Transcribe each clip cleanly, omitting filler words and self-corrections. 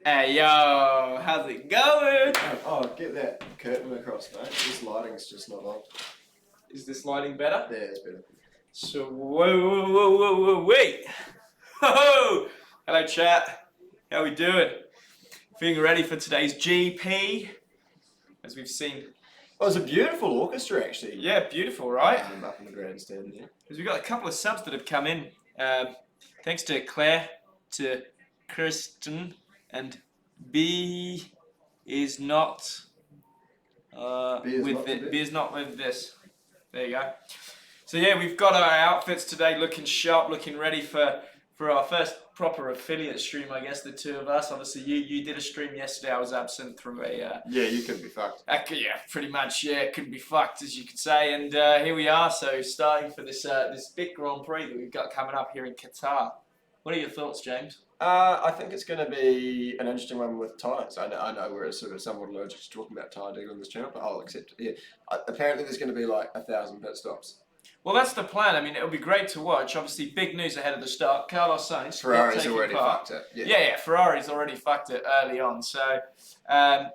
Hey yo, how's it going? Oh, get that curtain across, mate. This lighting's just not on. Is this lighting better? Yeah, it's better. So, wait. Ho! Hello chat, how we doing? Feeling ready for today's GP? As we've seen. Oh, it's a beautiful orchestra, actually. Yeah, beautiful, right? Up in the grandstand there. Because we've got a couple of subs that have come in. Thanks to Claire, to Kristen, and B is not B is not with this. There you go. So yeah, we've got our outfits today, looking sharp, looking ready for our first proper affiliate stream. I guess the two of us. Obviously, you did a stream yesterday. I was absent through a. Yeah, you could be fucked. Yeah, pretty much. Yeah, couldn't be fucked, as you could say. And here we are. So starting for this this big Grand Prix that we've got coming up here in Qatar. What are your thoughts, James? I think it's going to be an interesting one with tyres. I know we're sort of somewhat allergic to talking about tyre dealing on this channel, but I'll accept it. Yeah. Apparently, there's going to be like 1,000 pit stops. Well, that's the plan. I mean, it'll be great to watch. Obviously, big news ahead of the start. Carlos Sainz. Ferrari's already fucked it. Yeah, Ferrari's already fucked it early on. So,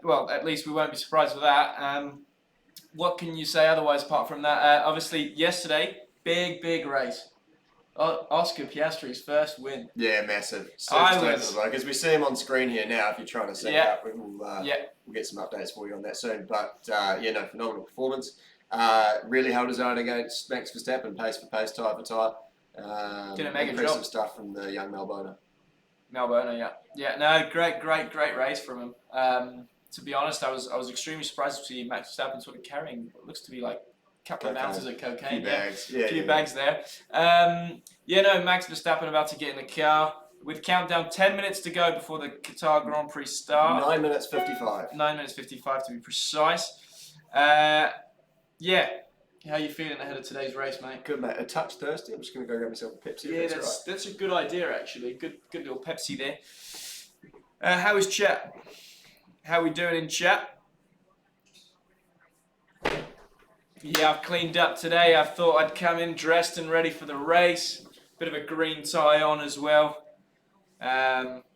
well, at least we won't be surprised with that. What can you say otherwise apart from that? Obviously, yesterday, big race. Oscar Piastri's first win. Yeah, massive. As we see him on screen here now, if you're trying to set it up, we'll get some updates for you on that soon. But, phenomenal performance. Really held his own against Max Verstappen, pace for pace, tyre for tyre. Did a mega impressive job. Stuff from the young Melbourner. Yeah. No, great race from him. To be honest, I was extremely surprised to see Max Verstappen sort of carrying what looks to be like a couple of ounces of cocaine. A few bags there. Max Verstappen about to get in the car. With countdown 10 minutes to go before the Qatar Grand Prix start. 9 minutes 55. 9 minutes 55 to be precise. How are you feeling ahead of today's race, mate? Good, mate. A touch thirsty. I'm just going to go grab myself a Pepsi. Yeah, that's a good idea, actually. Good little Pepsi there. How is chat? How are we doing in chat? Yeah, I've cleaned up today. I thought I'd come in dressed and ready for the race. Bit of a green tie on as well. How's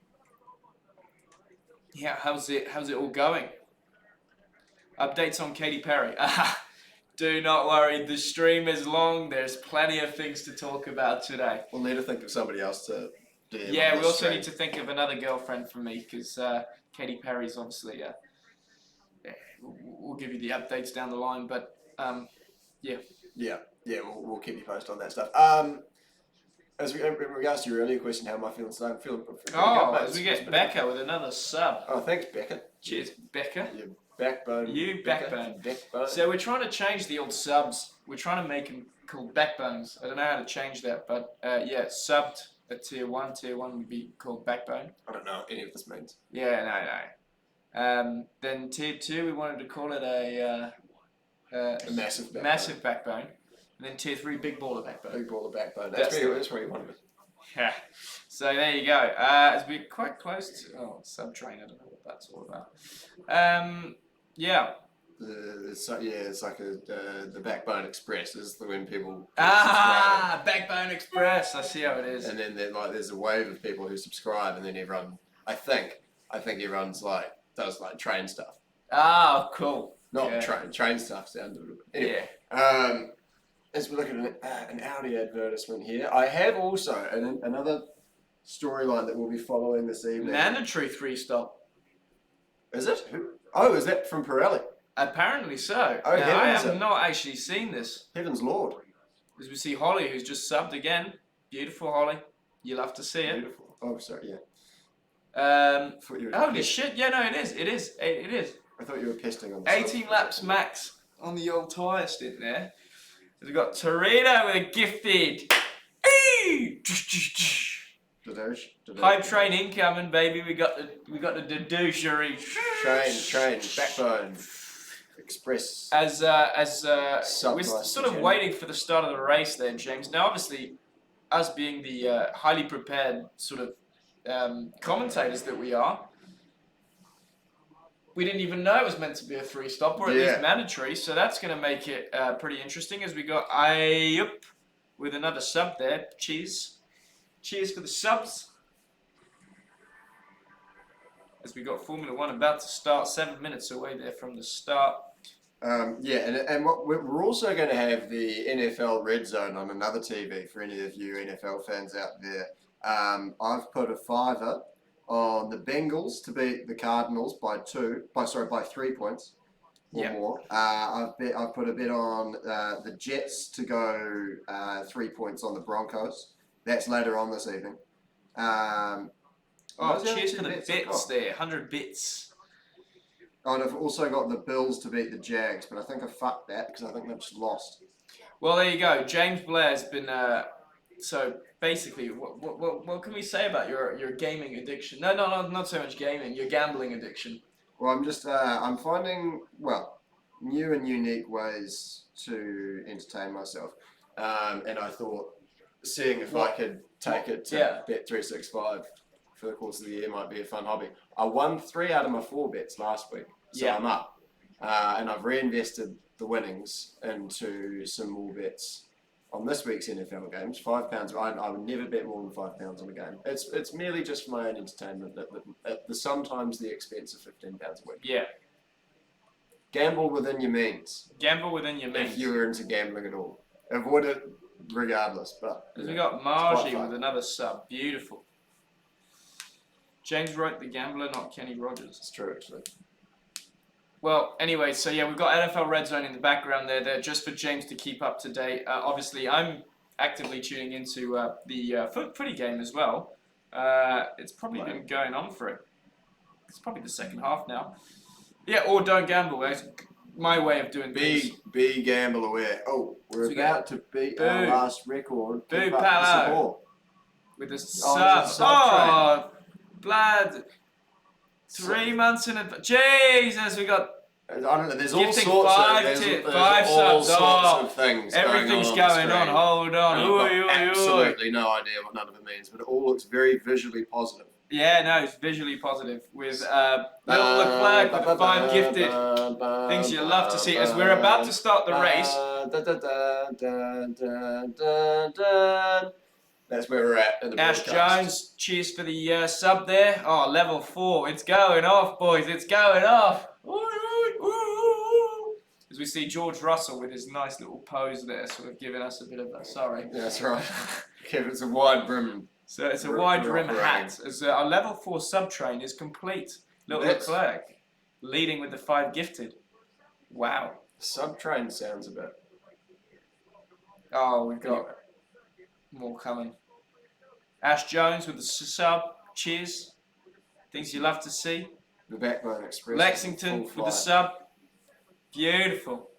it all going? Updates on Katy Perry. Do not worry, the stream is long. There's plenty of things to talk about today. We'll need to think of somebody else to do. Yeah, we also need to think of another girlfriend for me because Katy Perry's obviously. We'll give you the updates down the line, but yeah. We'll keep you posted on that stuff. In regards to your earlier question, how am I feeling today? I'm feeling good, as we get Becca with another sub. Oh, thanks, Becca. Cheers, Becca. Backbone. Backbone. So we're trying to change the old subs. We're trying to make them called backbones. I don't know how to change that, but subbed at tier 1. Tier 1 would be called backbone. I don't know what any of this means. Yeah, no. Then tier 2, we wanted to call it a massive backbone. And then tier 3, big baller backbone. Big baller backbone. That's where you want to be. Yeah. So there you go. As we're quite close to subtrain. I don't know what that's all about. It's like the Backbone Express is when people Backbone Express. I see how it is. And then there's a wave of people who subscribe, and then everyone. I think everyone's does train stuff. Cool. Not train stuff sounds a little bit. Anyway, as we look at an Audi advertisement here, I have also another storyline that we'll be following this evening. Mandatory 3-stop. Is it? Oh, is that from Pirelli? Apparently so. Oh, now, I have not actually seen this. Heaven's Lord. As we see Holly, who's just subbed again. Beautiful, Holly. You'll have to see it. Beautiful. Oh, sorry, yeah. Holy shit! Yeah, no, it is. It is. I thought you were pesting on the 18 laps max on the old tyre stint there. We've got Torino with a gifted. Hype train incoming, baby. We got the douchery. Train, backbone, express. As we're sort of waiting for the start of the race there, James. Now, obviously, us being the highly prepared sort of commentators that we are, we didn't even know it was meant to be a 3-stop or at least mandatory. So that's going to make it pretty interesting. As we got Ayup with another sub there. Cheers for the subs. as we got Formula 1 about to start, 7 minutes away there from the start. And what we're also going to have the NFL Red Zone on another TV for any of you NFL fans out there. I've put a $5 on the Bengals to beat the Cardinals by 3 points or more. I've put a bet on the Jets to go 3 points on the Broncos. That's later on this evening. Cheers for the bits there, 100 bits. Oh, and I've also got the Bills to beat the Jags, but I think I fucked that because I think they've just lost. Well, there you go. James Blair's been. So basically, what can we say about your gaming addiction? No, not so much gaming. Your gambling addiction. Well, I'm finding new and unique ways to entertain myself, and I thought seeing if I could take it to Bet365 for the course of the year might be a fun hobby. I won 3 out of my 4 bets last week, so I'm up, and I've reinvested the winnings into some more bets on this week's NFL games. £5. I would never bet more than £5 on a game. It's merely just for my own entertainment. At sometimes the expense of £15 a week. Yeah. Gamble within your means. Gamble within your means. If you were into gambling at all, avoid it regardless. But we got Margie with another sub. Beautiful. James wrote The Gambler, not Kenny Rogers. It's true, actually. Well, anyway, so we've got NFL Red Zone in the background there just for James to keep up to date. Obviously, I'm actively tuning into the footy game as well. It's probably been going on it's probably the second half now. Yeah, or don't gamble. That's my way of doing things. Be gamble aware. Oh, we're about to beat our last record. Boo, Palo. With the sub. Oh, blood. 3 months in advance. Jesus, we got. I don't know. There's all sorts of things. Everything's going on. Hold on. I've got absolutely no idea what none of it means, but it all looks very visually positive. Yeah, no, it's visually positive with little Leclerc with the 5 gifted things you love to see as we're about to start the race. That's where we're at in the Ash broadcast. Jones, cheers for the sub there. Oh, level 4. It's going off, boys. It's going off. As we see George Russell with his nice little pose there, sort of giving us a bit of a sorry. Yeah, that's right. It's a wide brim. So it's a wide rim hat. As our level 4 sub train is complete. Little Leclerc leading with the 5 gifted. Wow. Sub train sounds a bit. Oh, we've got more coming. Ash Jones with the sub. Cheers. Things you love to see. The Backbone Express. Lexington with the sub. Beautiful.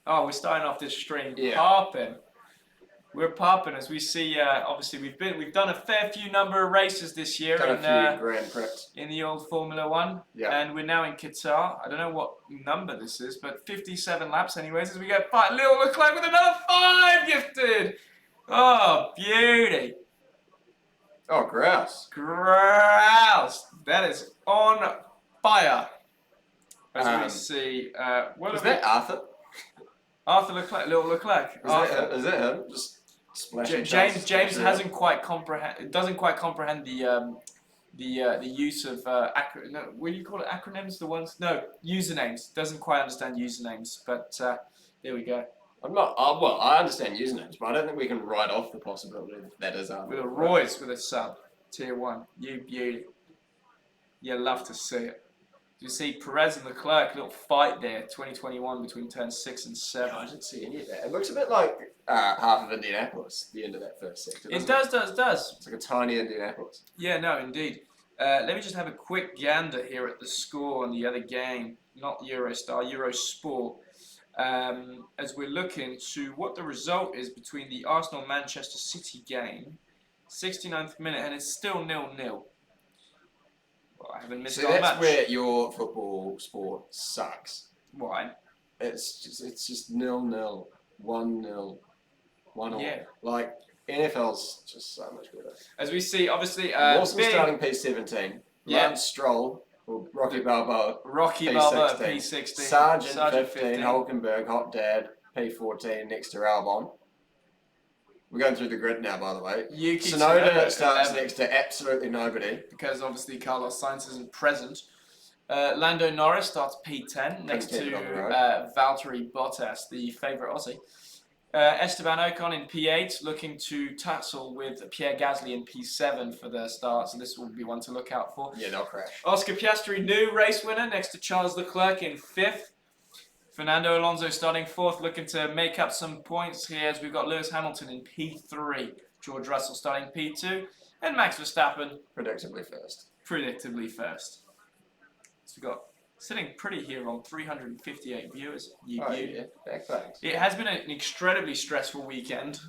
Oh, we're starting off this stream popping. We're popping as we see. Obviously, we've done a fair few number of races this year Grand Prix in the old Formula 1, and we're now in Qatar. I don't know what number this is, but 57 laps, anyways. As we get little Leclerc with another 5 gifted. Oh, beauty. Oh, grouse. Grouse. That is on fire. As we see, what is that Arthur? Arthur Leclerc, little Leclerc. Is that him? Just splashing. James doesn't quite comprehend the use of what do you call it? Acronyms? Usernames. Doesn't quite understand usernames. But there we go. I understand usernames, but I don't think we can write off the possibility that is Arthur. With a Royce with a sub, tier 1. You beauty. You love to see it. You see Perez and Leclerc, little fight there, 2021 between turns 6 and 7. Yeah, I didn't see any of that. It looks a bit like half of Indianapolis, the end of that first sector. It does. It's like a tiny Indianapolis. Yeah, no, indeed. Let me just have a quick gander here at the score on the other game, not Eurostar, Eurosport, as we're looking to what the result is between the Arsenal-Manchester City game, 69th minute, and it's still 0-0. Well, I haven't missed that's much. Where your football sport sucks. Why? It's just 0-0, 1-0, 1-0. Yeah. Like NFL's just so much better. As we see, obviously, Lawson starting P17. Lance Stroll or Rocky Balboa. P16. Sergeant 15. Hulkenberg, Hot Dad P14 next to Albon. We're going through the grid now, by the way. Yuki Tsunoda starts next to absolutely nobody. Because obviously Carlos Sainz isn't present. Lando Norris starts P10 next to Valtteri Bottas, the favourite Aussie. Esteban Ocon in P8, looking to tussle with Pierre Gasly in P7 for the start, so this will be one to look out for. Yeah, they'll crash. Oscar Piastri, new race winner, next to Charles Leclerc in 5th. Fernando Alonso starting 4th, looking to make up some points here, as we've got Lewis Hamilton in P3, George Russell starting P2, and Max Verstappen predictably first. So we've got sitting pretty here on 358 viewers. Thanks. It has been an incredibly stressful weekend.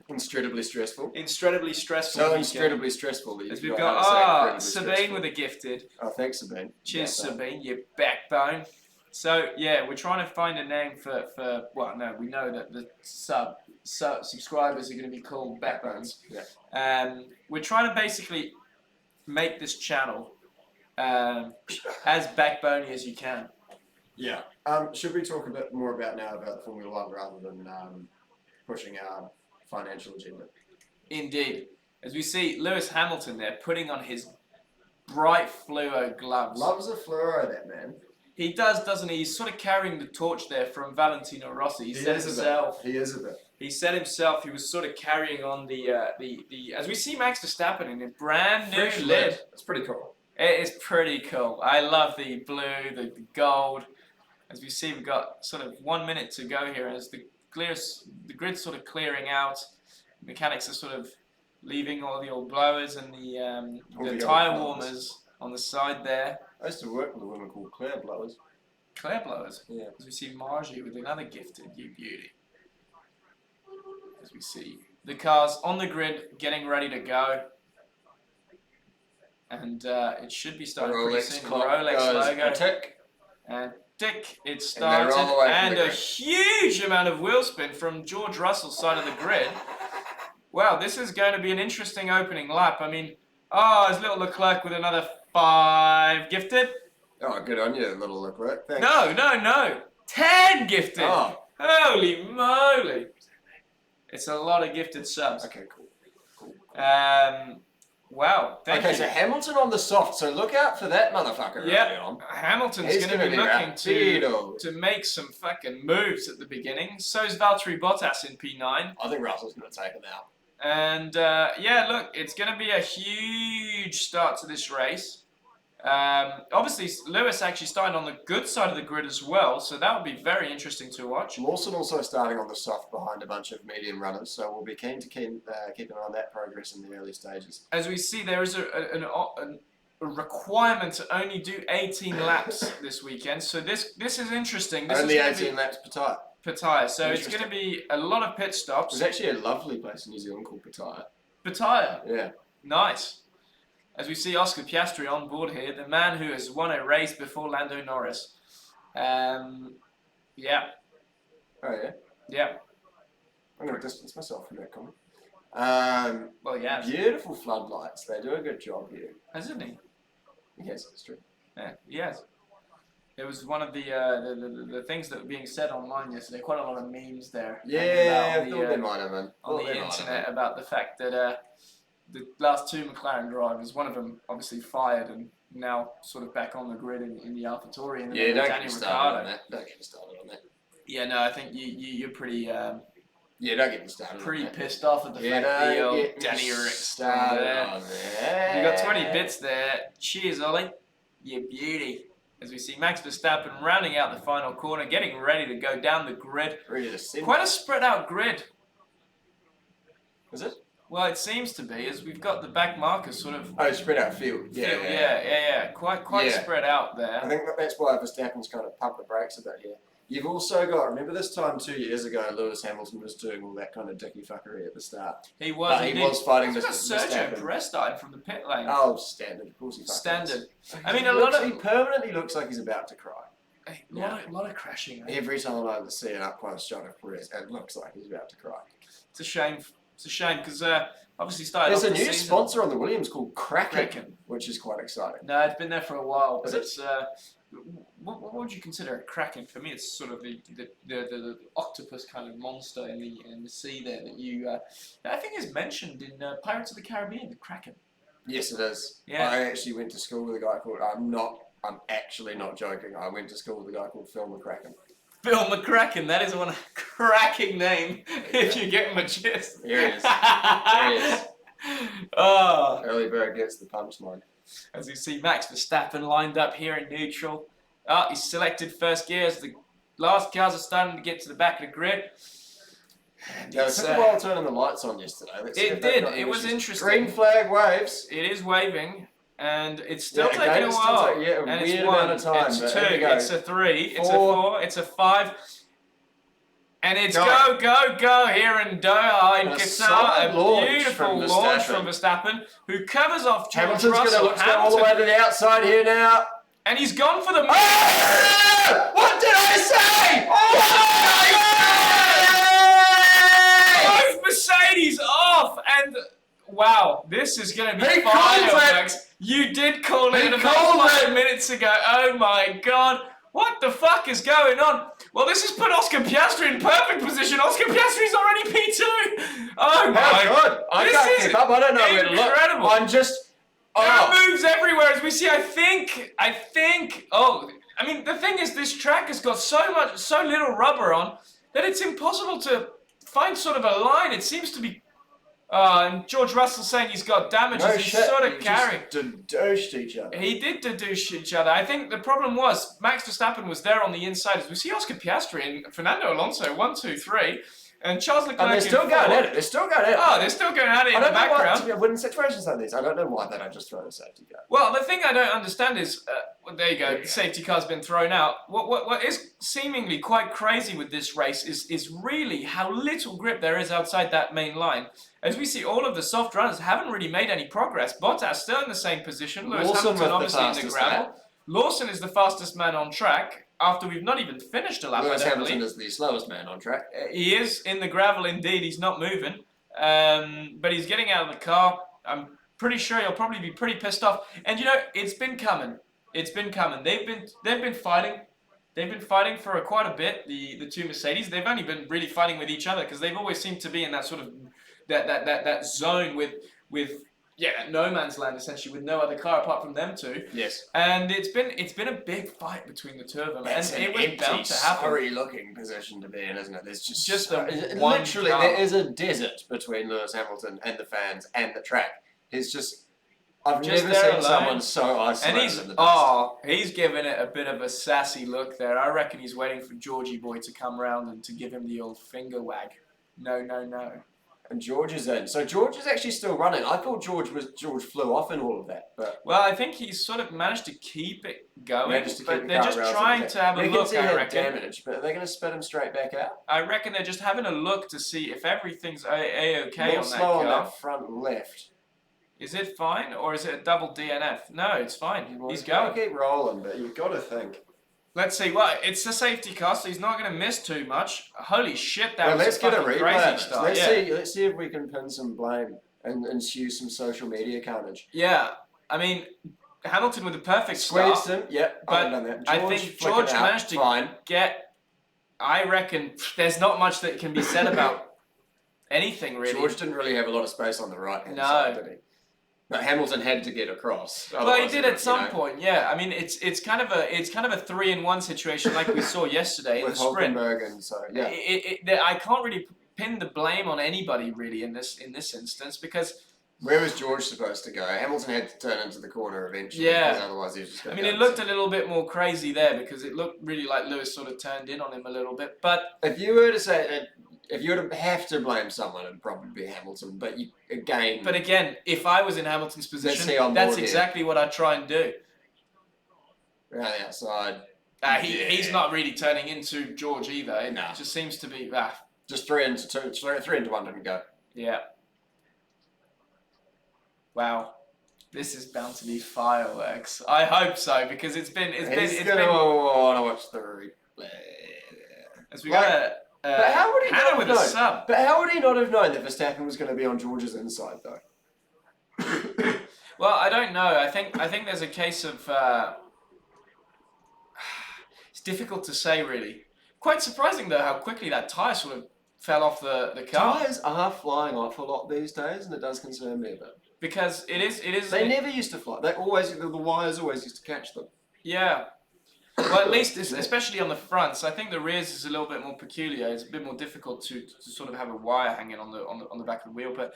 Incredibly stressful. So incredibly stressful. As we've got Sabine with a gifted. Oh, thanks, Sabine. Cheers, Sabine. Your backbone. So yeah, we're trying to find a name for. Well, no, we know that the subscribers are going to be called backbones. Yeah. We're trying to basically make this channel as backbony as you can. Yeah. Should we talk a bit more about the Formula One rather than pushing our financial agenda? Indeed. As we see Lewis Hamilton there putting on his bright fluo gloves. Loves a fluoro, that man. He does, doesn't he? He's sort of carrying the torch there from Valentino Rossi. He said himself. He is a bit. He said himself he was sort of carrying on the as we see Max Verstappen in a brand new lid. It's pretty cool. It is pretty cool. I love the blue, the gold. As we see, we've got sort of 1 minute to go here as the grid's sort of clearing out. Mechanics are sort of leaving all the old blowers and the tyre warmers on the side there. I used to work with a woman called Claire Blowers. Claire Blowers? Yeah. As we see Margie with another gifted, you beauty. As we see the cars on the grid getting ready to go. And it should be starting pretty soon. The Rolex logo. And tick, it started. And a huge amount of wheel spin from George Russell's side of the grid. Wow, this is going to be an interesting opening lap. I mean, it's little Leclerc with another 5 gifted. Oh, good on you, little Leclerc. Thanks. No. 10 gifted. Oh. Holy moly. It's a lot of gifted subs. Okay, cool. Wow. Thank you. So Hamilton on the soft, so look out for that motherfucker. Yeah, Hamilton's going to be looking to make some fucking moves at the beginning. So is Valtteri Bottas in P9. I think Russell's going to take him out. And look, it's going to be a huge start to this race. Obviously, Lewis actually started on the good side of the grid as well, so that would be very interesting to watch. Lawson also starting on the soft behind a bunch of medium runners, so we'll be keen to keep an eye on that progress in the early stages. As we see, there is a requirement to only do 18 laps this weekend, so this is interesting. This only 18 laps per tyre. So it's going to be a lot of pit stops. There's actually a lovely place in New Zealand called Pattaya. Pattaya? Yeah. Nice. As we see Oscar Piastri on board here, the man who has won a race before Lando Norris. Yeah. Oh, yeah? Yeah. I'm going to distance myself from that comment. Well, yeah. Beautiful floodlights. They do a good job here. Hasn't he? Yes, it's true. Yeah, he has. It was one of the things that were being said online yesterday. Quite a lot of memes there. Yeah, I thought they might have been. On the internet about the fact that the last 2 McLaren drivers, one of them obviously fired and now sort of back on the grid in the AlphaTauri. And don't get me started on that. Don't get me started on that. Yeah, no, I think you're pretty... don't get me started pretty pissed off at the fact that the old Danny Ericson there. You got 20 bits there. Cheers, Ollie. You beauty. As we see Max Verstappen rounding out the final corner, getting ready to go down the grid. Ready to send. Quite a spread out grid. Is it? Well, it seems to be, as we've got the back markers sort of... Oh, spread out field. Yeah. Quite spread out there. I think that's why Verstappen's kind of pumped the brakes a bit here. You've also got, remember this time 2 years ago, Lewis Hamilton was doing all that kind of dicky fuckery at the start. He was. He was fighting this. Sergio Perez died from the pit lane. Oh, standard. Of course he fucking Standard. is. I mean, He permanently looks like he's about to cry. A lot of crashing. Right? Every time I see an up close shot of Perez, it looks like he's about to cry. It's a shame. It's a shame because obviously started. There's a new sponsor on the Williams called Kraken, which is quite exciting. No, it's been there for a while. But what would you consider a kraken? For me, it's sort of the octopus kind of monster in the sea there that that I think is mentioned in Pirates of the Caribbean, the kraken. Yes, it is. Yeah. I actually went to school with a guy called. I'm actually not joking. I went to school with a guy called Phil McCracken. Phil McCracken, that is one cracking name. If you get my gist. Here he is. There he is. Oh. Early bird gets the punchline. As you see, Max Verstappen lined up here in neutral. He's selected first gear as the last cars are starting to get to the back of the grid. Yeah, it took a while turning the lights on yesterday. It did. It was interesting. Green flag waves. It is waving. And it's still taking a while. A and weird it's one, amount of time. it's two, it's a three, it's a four, it's a five. And it's go here in Doha in Qatar. A beautiful launch from Verstappen, who covers off George Russell. Hamilton's going to look all the way to the outside here now. And he's gone for the... Oh! What did I say? Oh! Both Mercedes off! And... Wow, this is going to be fire, Max. You did call it about 5 minutes ago. Oh my God. What the fuck is going on? Well, this has put Oscar Piastri in perfect position. Oscar Piastri's already P2. Oh my God. I can't keep up. I don't know where to look. Incredible. I'm just... There are moves everywhere, as we see. I think... Oh, I mean, the thing is, this track has got so little rubber on that it's impossible to find sort of a line. It seems to be... and George Russell saying he's got damages. He's sort of carrying. Dedouched each other. He did dedouche each other. I think the problem was Max Verstappen was there on the inside. As we see Oscar Piastri and Fernando Alonso 1, 2, 3, and Charles Leclerc. And they're still going at it. They're still going at it. Oh, they're still going at it in the background. When situations like this, I don't know why they don't just throw the safety car. Well, the thing I don't understand is, there you go. The safety car's been thrown out. What is seemingly quite crazy with this race is really how little grip there is outside that main line. As we see, all of the soft runners haven't really made any progress. Bottas still in the same position. Lewis Hamilton obviously in the gravel. Lawson is the fastest man on track after we've not even finished a lap. Lewis Hamilton is the slowest man on track. He is in the gravel indeed. He's not moving, but he's getting out of the car. I'm pretty sure he'll probably be pretty pissed off. And you know, it's been coming. It's been coming. They've been fighting. They've been fighting for quite a bit. The two Mercedes. They've only been really fighting with each other because they've always seemed to be in that sort of that zone with no man's land essentially, with no other car apart from them two. Yes. And it's been a big fight between the two of them. That's and an it was empty, bound to happen. sorry-looking position to be in, isn't it? There's just one literally car. There is a desert between Lewis Hamilton and the fans and the track. It's just I've never seen someone so isolated. And he's giving it a bit of a sassy look there. I reckon he's waiting for Georgie boy to come round and to give him the old finger wag. No. And George is in. So George is actually still running. I thought George flew off in all of that. But well, I think he's sort of managed to keep it going. But they're just trying to have a look, I reckon. Damage, but are they going to spit him straight back out? I reckon they're just having a look to see if everything's a-okay on that car. Slow on that front left. Is it fine, or is it a double DNF? No, it's fine. He's going. Keep rolling, but you've got to think. Let's see. Well, it's a safety car, so he's not going to miss too much. Holy shit, that was let's a get a fucking replay. crazy start. Let's see if we can pin some blame and ensue some social media carnage. Yeah, I mean, Hamilton with a perfect start. Squeezed him. Yep, but done that. I think George managed to get. I reckon there's not much that can be said about anything really. George didn't really have a lot of space on the right hand side, did he? But Hamilton had to get across. Well, he did at some point, yeah. I mean, it's kind of a 3-in-1 situation like we saw yesterday in the sprint. And so yeah. I can't really pin the blame on anybody really in this instance because. Where was George supposed to go? Hamilton had to turn into the corner eventually. Yeah. Because otherwise he was just going to it looked a little bit more crazy there because it looked really like Lewis sort of turned in on him a little bit. But if you were to say that. If you were to have to blame someone, it'd probably be Hamilton. But again, if I was in Hamilton's position, that's exactly what I'd try and do. Around the outside. He's not really turning into George either. It just seems to be just 3 into 1 didn't go. Yeah. Wow. This is bound to be fireworks. I hope so because it's been. I watch the replay. As we got. But how would he not have known? Sub. But how would he not have known that Verstappen was going to be on George's inside, though? Well, I don't know. I think there's a case of. difficult to say, really. Quite surprising, though, how quickly that tyre sort of fell off the car. Tyres are flying off a lot these days, and it does concern me a bit. Because it is. They never used to fly. The wires always used to catch them. Yeah. Well, at least, especially on the fronts, I think the rears is a little bit more peculiar. It's a bit more difficult to sort of have a wire hanging on the back of the wheel. But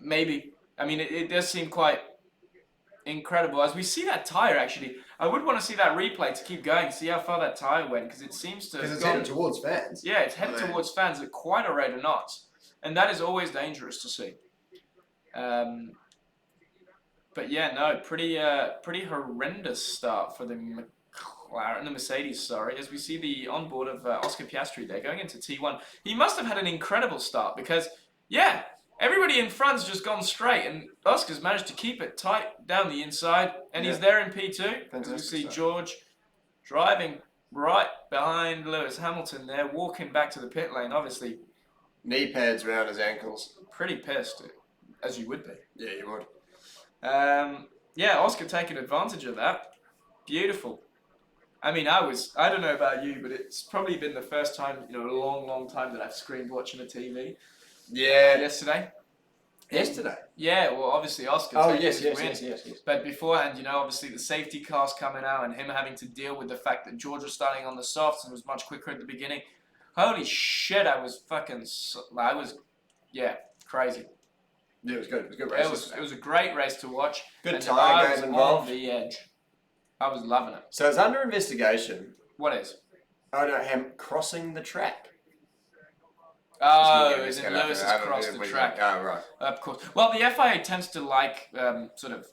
maybe, I mean, it does seem quite incredible. As we see that tyre, actually, I would want to see that replay to keep going, see how far that tyre went, because it seems to. Because it's headed towards fans. Yeah, it's headed towards fans at quite a rate of knots, and that is always dangerous to see. But yeah, no, pretty horrendous start for the Mercedes, sorry, as we see the onboard of Oscar Piastri there going into T1. He must have had an incredible start because, yeah, everybody in front's just gone straight, and Oscar's managed to keep it tight down the inside, and he's there in P2. As we see George driving right behind Lewis Hamilton there, walking back to the pit lane, obviously. Knee pads around his ankles. Pretty pissed, as you would be. Yeah, you would. Yeah, Oscar taking advantage of that. Beautiful. I mean, I don't know about you, but it's probably been the first time, a long time that I've screamed watching a TV. Yeah. Yesterday. Yeah, well, obviously Oscar. Oh, yes. But beforehand, obviously the safety cars coming out and him having to deal with the fact that George was starting on the softs and was much quicker at the beginning. Holy shit, crazy. Yeah, it was good. It was a good race. It was a great race to watch. Good tyre game involved. On the edge. I was loving it. So it's under investigation. What is? Oh no, him crossing the track. Oh, as in Lewis has crossed the track. Oh, right. Of course. Well, the FIA tends to like sort of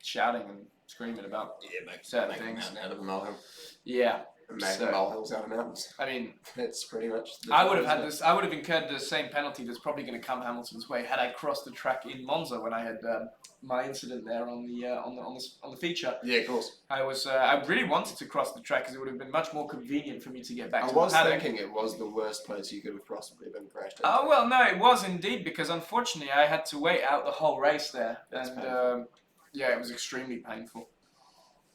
shouting and screaming about certain things. Out of the molehill. Yeah. Making molehills out of mountains. I mean, that's pretty much. I would have incurred the same penalty that's probably going to come Hamilton's way had I crossed the track in Monza when I had my incident there on the feature. Yeah, of course. I really wanted to cross the track because it would have been much more convenient for me to get back to the paddock. I was thinking it was the worst place you could have possibly been crashed into. Oh well, no, it was indeed because unfortunately I had to wait out the whole race there, that's and yeah, it was extremely painful.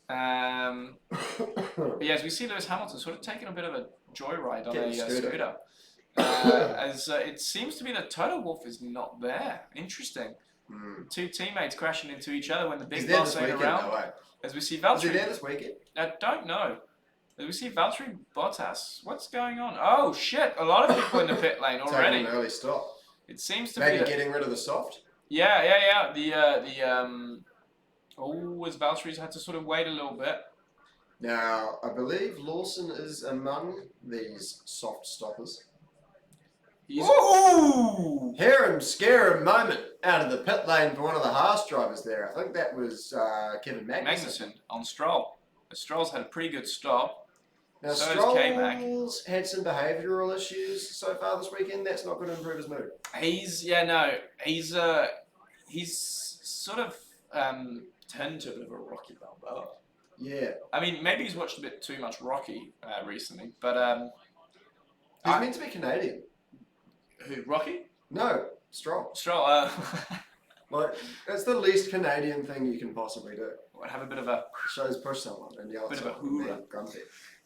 But yeah, as we see Lewis Hamilton sort of taking a bit of a joyride on a scooter. As it seems to be that Toto Wolff is not there. Interesting. Two teammates crashing into each other when the big boss ain't around. As we see Valtteri. Is he there this weekend? I don't know. As we see Valtteri Bottas. What's going on? Oh shit! A lot of people in the pit lane already. Taking an early stop. It seems to maybe be getting rid of the soft. Yeah. As Valtteri's had to sort of wait a little bit. Now, I believe Lawson is among these soft stoppers. Ooh! Hear him, scare him moment out of the pit lane for one of the Haas drivers there. I think that was Kevin Magnussen. On Stroll. Stroll's had a pretty good stop. Now, so Stroll's had some behavioural issues so far this weekend. That's not going to improve his mood. He's sort of turned to a bit of a Rocky Balboa. Yeah. I mean, maybe he's watched a bit too much Rocky recently, but he's meant to be Canadian. Who, Rocky? No, Stroll. Like, that's the least Canadian thing you can possibly do. Have a bit of a... Shows push someone and yell at bit of a someone. hoorah. Grumpy.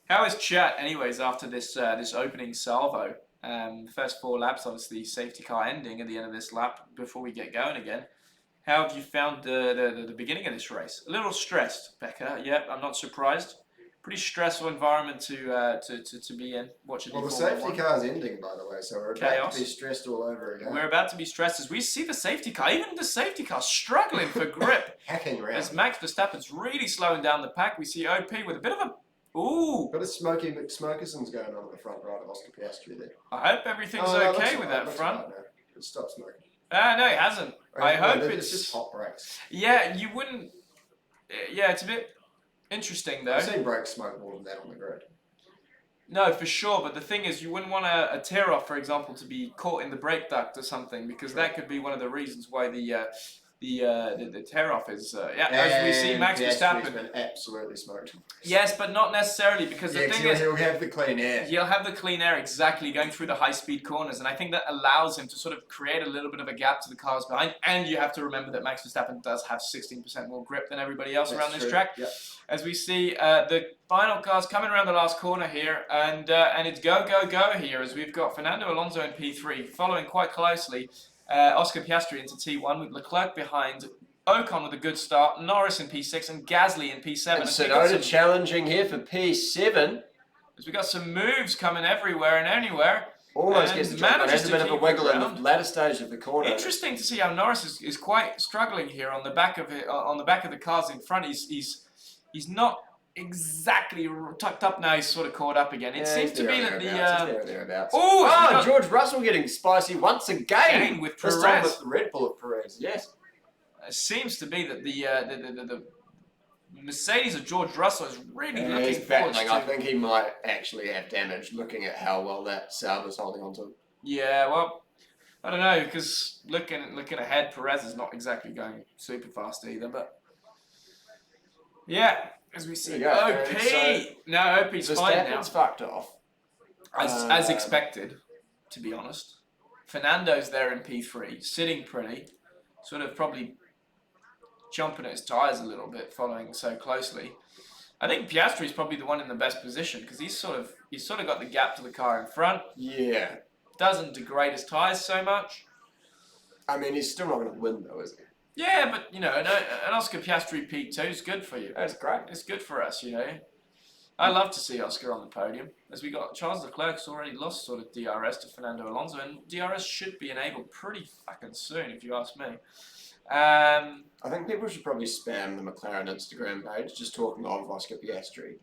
How is chat, anyways, after this opening salvo? The first 4 laps, obviously, safety car ending at the end of this lap before we get going again. How have you found the beginning of this race? A little stressed, Becca. Yeah, I'm not surprised. Pretty stressful environment to be in. Watching. Well, the safety car's ending, by the way, so we're about to be stressed all over again. We're about to be stressed as we see the safety car, even the safety car, struggling for grip. Hacking around. As Max Verstappen's really slowing down the pack, we see OP with a bit of a... Ooh! Bit of Smokey McSmokerson's going on at the front right of Oscar Piastri there. I hope everything's okay with that front. Right now. Stop smoking. No, it hasn't. I hope it's just hot brakes. Yeah, you wouldn't... Yeah, it's a bit interesting, though. I've seen brakes smoke more than that on the grid. No, for sure, but the thing is, you wouldn't want a tear-off, for example, to be caught in the brake duct or something, because that could be one of the reasons why the the tear off is as we see Max Verstappen been absolutely smoked. Yes, but not necessarily because the thing is he'll have the clean air. He'll have the clean air exactly going through the high speed corners, and I think that allows him to sort of create a little bit of a gap to the cars behind. And you have to remember that Max Verstappen does have 16% more grip than everybody else around this track. Yep. As we see the final cars coming around the last corner here, and it's go here as we've got Fernando Alonso in P3 following quite closely. Oscar Piastri into T1 with Leclerc behind, Ocon with a good start, Norris in P6 and Gasly in P7. And Tsunoda challenging here for P7. As we got some moves coming everywhere and anywhere. Almost gets the job, but has a bit of a wiggle in the latter stage of the corner. Interesting to see how Norris is quite struggling here on the back of the cars in front. He's not exactly tucked up now. He's sort of caught up again. It seems to be that the George Russell getting spicy once again with Perez. This time with the Red Bull of Perez. Yes. It seems to be that the Mercedes of George Russell is really looking forward to. I think he might actually have damage looking at how well that Sauber's holding on to him. Yeah, well, I don't know, because looking ahead, Perez is not exactly going super fast either, but yeah, as we see, OP. No, OP's fine now. Verstappen's fucked off. As expected, to be honest. Fernando's there in P3, sitting pretty, sort of probably jumping at his tyres a little bit, following so closely. I think Piastri's probably the one in the best position because he's sort of got the gap to the car in front. Yeah. Doesn't degrade his tyres so much. I mean, he's still not going to win though, is he? Yeah, but you know, an Oscar Piastri P2 is good for you. That's great. It's good for us, you know. I love to see Oscar on the podium. As we got Charles Leclerc's already lost sort of DRS to Fernando Alonso, and DRS should be enabled pretty fucking soon, if you ask me. I think people should probably spam the McLaren Instagram page, just talking of Oscar Piastri,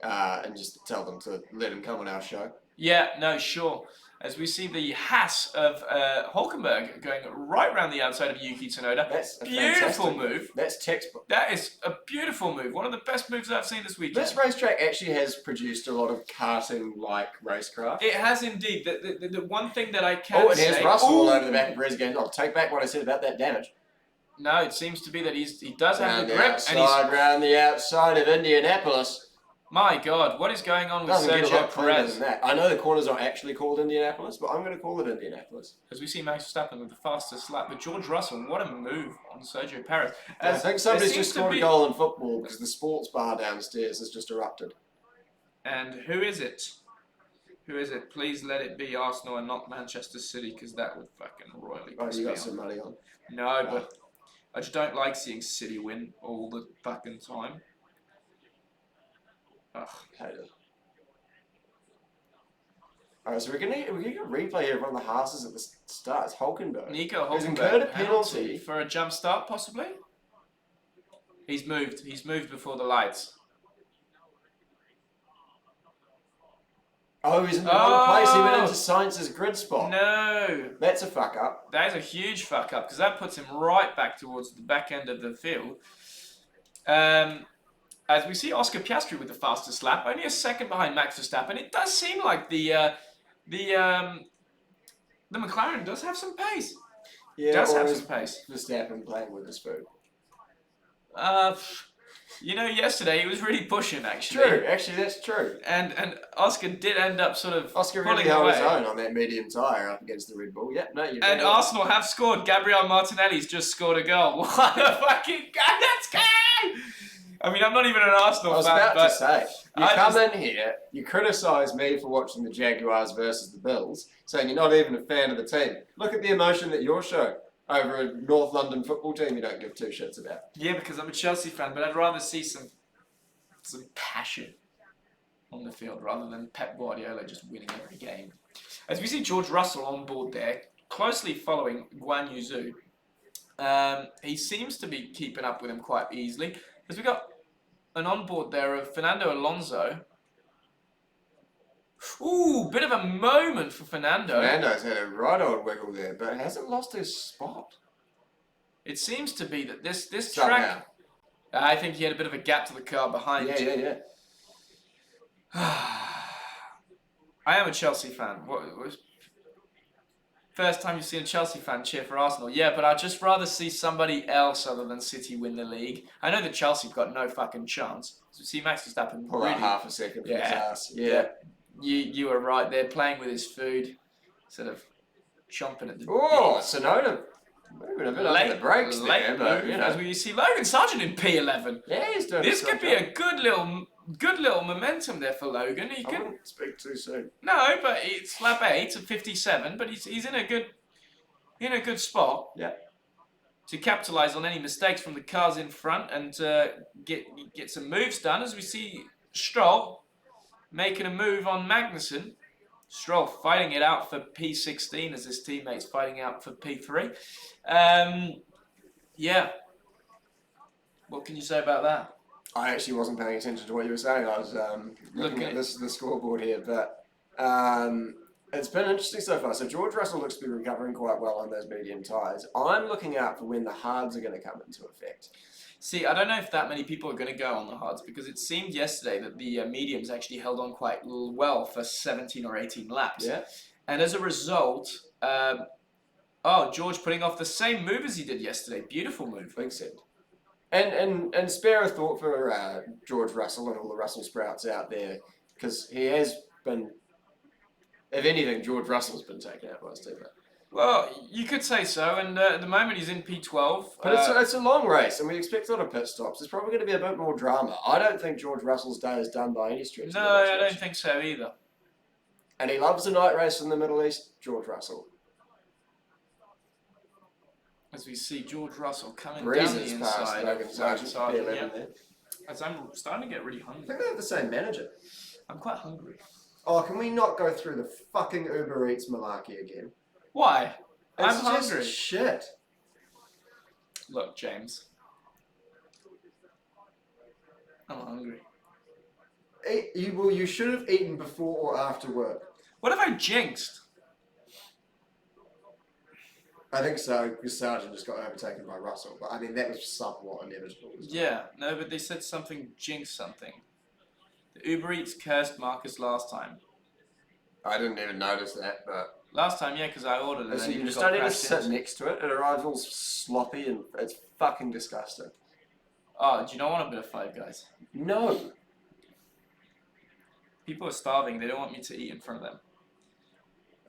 and just tell them to let him come on our show. Yeah, no, sure. As we see the Haas of Hulkenberg going right around the outside of Yuki Tsunoda. That's a beautiful move. That's textbook. That is a beautiful move. One of the best moves I've seen this weekend. This racetrack actually has produced a lot of karting-like racecraft. It has indeed. The one thing that I can say... Oh, and here's Russell all over the back of Perez again. I'll take back what I said about that damage. No, it seems to be that he does have the grip. Round the outside of Indianapolis. My God, what is going on with Sergio Perez? I know the corner's not actually called Indianapolis, but I'm going to call it Indianapolis. As we see Max Verstappen with the fastest lap, but George Russell, what a move on Sergio Perez. I think somebody's just scored a goal in football because the sports bar downstairs has just erupted. And who is it? Who is it? Please let it be Arsenal and not Manchester City, because that would fucking royally piss me off. You got some money on? No, but I just don't like seeing City win all the fucking time. Ugh. Hate it. Alright, so we're gonna get a replay here of one of the Haas's at the start. It's Hulkenberg. Nico He's incurred a Hulkenberg penalty for a jump start, possibly? He's moved. He's moved before the lights. Oh, he's in the wrong place. He went into Sainz's grid spot. No. That's a fuck up. That is a huge fuck up because that puts him right back towards the back end of the field. As we see Oscar Piastri with the fastest lap, only a second behind Max Verstappen. It does seem like the McLaren does have some pace. Yeah, does have some pace. Verstappen playing with his food. You know, yesterday he was really pushing, actually. True, actually that's true. And Oscar did end up sort of Oscar really held his own on that medium tyre up against the Red Bull. Yep, no, you're And Arsenal have scored. Gabriel Martinelli's just scored a goal. What a fucking guy! Let's go! I mean, I'm not even an Arsenal fan. I was about to say, you come in here, you criticise me for watching the Jaguars versus the Bills, saying you're not even a fan of the team. Look at the emotion that you're showing over a North London football team you don't give two shits about. Yeah, because I'm a Chelsea fan, but I'd rather see some passion on the field rather than Pep Guardiola just winning every game. As we see George Russell on board there, closely following Guan Yu Zhou. He seems to be keeping up with him quite easily. As we got an onboard there of Fernando Alonso. Ooh, bit of a moment for Fernando. Fernando's had a right old wiggle there, but hasn't lost his spot. It seems to be that this track... I think he had a bit of a gap to the car behind. Yeah. I am a Chelsea fan. First time you've seen a Chelsea fan cheer for Arsenal. Yeah, but I'd just rather see somebody else other than City win the league. I know that Chelsea have got no fucking chance. So see Max Verstappen pull out half a second for his ass. Yeah. You were right there, playing with his food, sort of chomping at the Oh, bits. Tsunoda moving a bit under the brakes there, but you know. As we see Logan Sargent in P11. Yeah, he's doing this could be a good little momentum there for Logan. I wouldn't speak too soon. No, but it's lap 8 of 57, but he's in a good spot. Yeah. To capitalise on any mistakes from the cars in front and get some moves done, as we see Stroll making a move on Magnussen. Stroll fighting it out for P16 as his teammates fighting out for P3. Yeah. What can you say about that? I actually wasn't paying attention to what you were saying. I was looking at the scoreboard here, but it's been interesting so far. So George Russell looks to be recovering quite well on those medium tyres. I'm looking out for when the hards are going to come into effect. See, I don't know if that many people are going to go on the hards because it seemed yesterday that the mediums actually held on quite well for 17 or 18 laps. Yeah. And as a result, George putting off the same move as he did yesterday. Beautiful move. Big set. And spare a thought for George Russell and all the Russell Sprouts out there, because he has been, if anything, George Russell's been taken out by his teammate. Well, you could say so, and at the moment he's in P12. But it's a long race, and we expect a lot of pit stops. There's probably going to be a bit more drama. I don't think George Russell's day is done by any stretch. No, I don't think so either. And he loves a night race in the Middle East, George Russell. As we see George Russell coming Breezes down the inside. Logan Sargent, Yeah. As I'm starting to get really hungry. I think they have the same manager. I'm quite hungry. Oh, can we not go through the fucking Uber Eats malarkey again? Why? It's I'm hungry. Just shit. Look, James. I'm hungry. You should have eaten before or after work. What have I jinxed? I think so, because Sargent just got overtaken by Russell. But I mean, that was somewhat inevitable. Yeah, no, but they said something jinxed something. The Uber Eats cursed Marcus last time. I didn't even notice that, but... Last time, yeah, because I ordered it. So you just don't even sit next to it. It arrives all sloppy and it's fucking disgusting. Oh, do you not want a bit of Five Guys? No. People are starving. They don't want me to eat in front of them.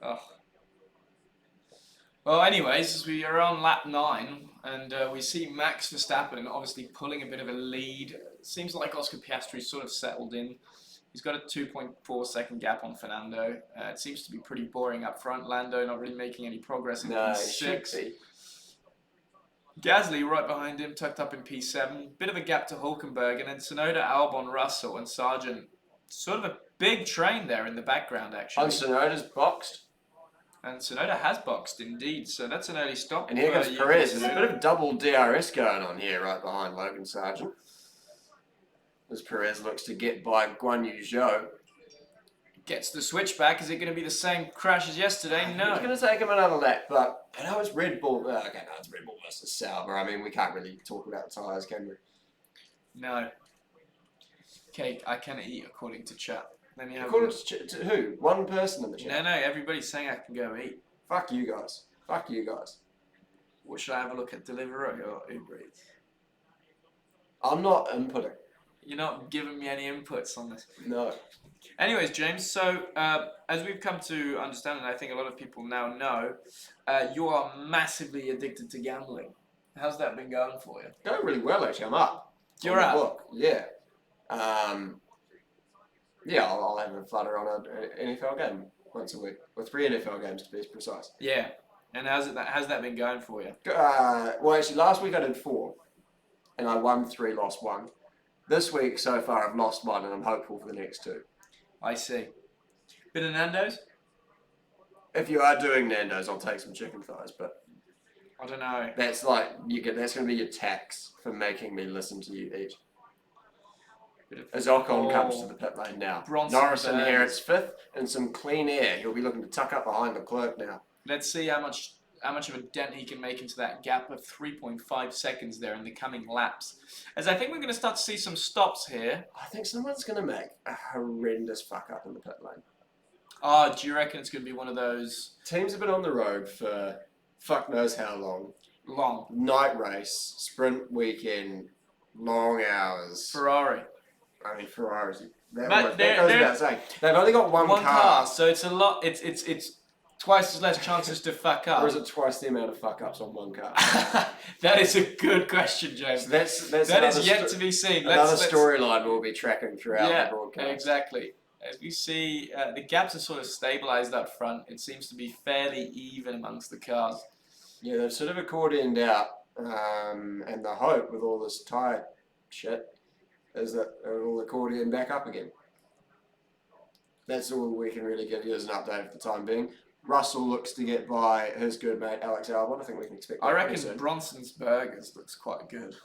Ugh. Well, anyways, we are on lap 9, and we see Max Verstappen obviously pulling a bit of a lead. It seems like Oscar Piastri's sort of settled in. He's got a 2.4 second gap on Fernando. It seems to be pretty boring up front. Lando not really making any progress in P6. Gasly right behind him, tucked up in P7. Bit of a gap to Hulkenberg, and then Tsunoda, Albon, Russell, and Sargent. Sort of a big train there in the background, actually. And Tsunoda's boxed. And Tsunoda has boxed, indeed. So that's an early stop. And here comes Perez. There's a bit of double DRS going on here, right behind Logan Sargent. As Perez looks to get by Guan Yu Zhou. Gets the switch back. Is it going to be the same crash as yesterday? No. It's going to take him another lap, but I know it's Red Bull. It's Red Bull versus Sauber. I mean, we can't really talk about tyres, can we? No. Cake, I can eat according to chat. Let me have according to who? One person in the chat? No, everybody's saying I can go eat. Fuck you guys. Fuck you guys. What, should I have a look at Deliveroo or Uber Eats? I'm not inputting. You're not giving me any inputs on this? No. Anyways, James, so as we've come to understand, and I think a lot of people now know, you are massively addicted to gambling. How's that been going for you? Going really well, actually. I'm up. You're up? Book. Yeah. Yeah, I'll have a flutter on an NFL game once a week. Or 3 NFL games to be precise. Yeah. And how's that been going for you? Well, actually, last week I did 4. And I won 3, lost 1. This week, so far, I've lost 1, and I'm hopeful for the next 2. I see. Bit of Nando's? If you are doing Nando's, I'll take some chicken thighs, but... I don't know. That's like, that's going to be your tax for making me listen to you eat. As Ocon comes to the pit lane now. Norris inherits 5th and some clean air. He'll be looking to tuck up behind the clerk now. Let's see how much of a dent he can make into that gap of 3.5 seconds there in the coming laps. As I think we're going to start to see some stops here. I think someone's going to make a horrendous fuck up in the pit lane. Oh, do you reckon it's going to be one of those... Teams have been on the road for fuck knows how long. Long. Night race, sprint weekend, long hours. Ferrari. I mean, Ferraris. That But goes without saying. They've only got one car. So it's a lot. It's twice as less chances to fuck up. Or is it twice the amount of fuck ups on one car? That is a good question, James. So that's that is yet to be seen. Another storyline we'll be tracking throughout the broadcast. Exactly. As we see, the gaps are sort of stabilised up front. It seems to be fairly even amongst the cars. Yeah, they've sort of accordioned out, and the hope with all this tyre shit is that it'll accordion back up again. That's all we can really give you as an update for the time being. Russell looks to get by his good mate Alex Albon. I think we can expect that. I reckon Bronson's Burgers looks quite good.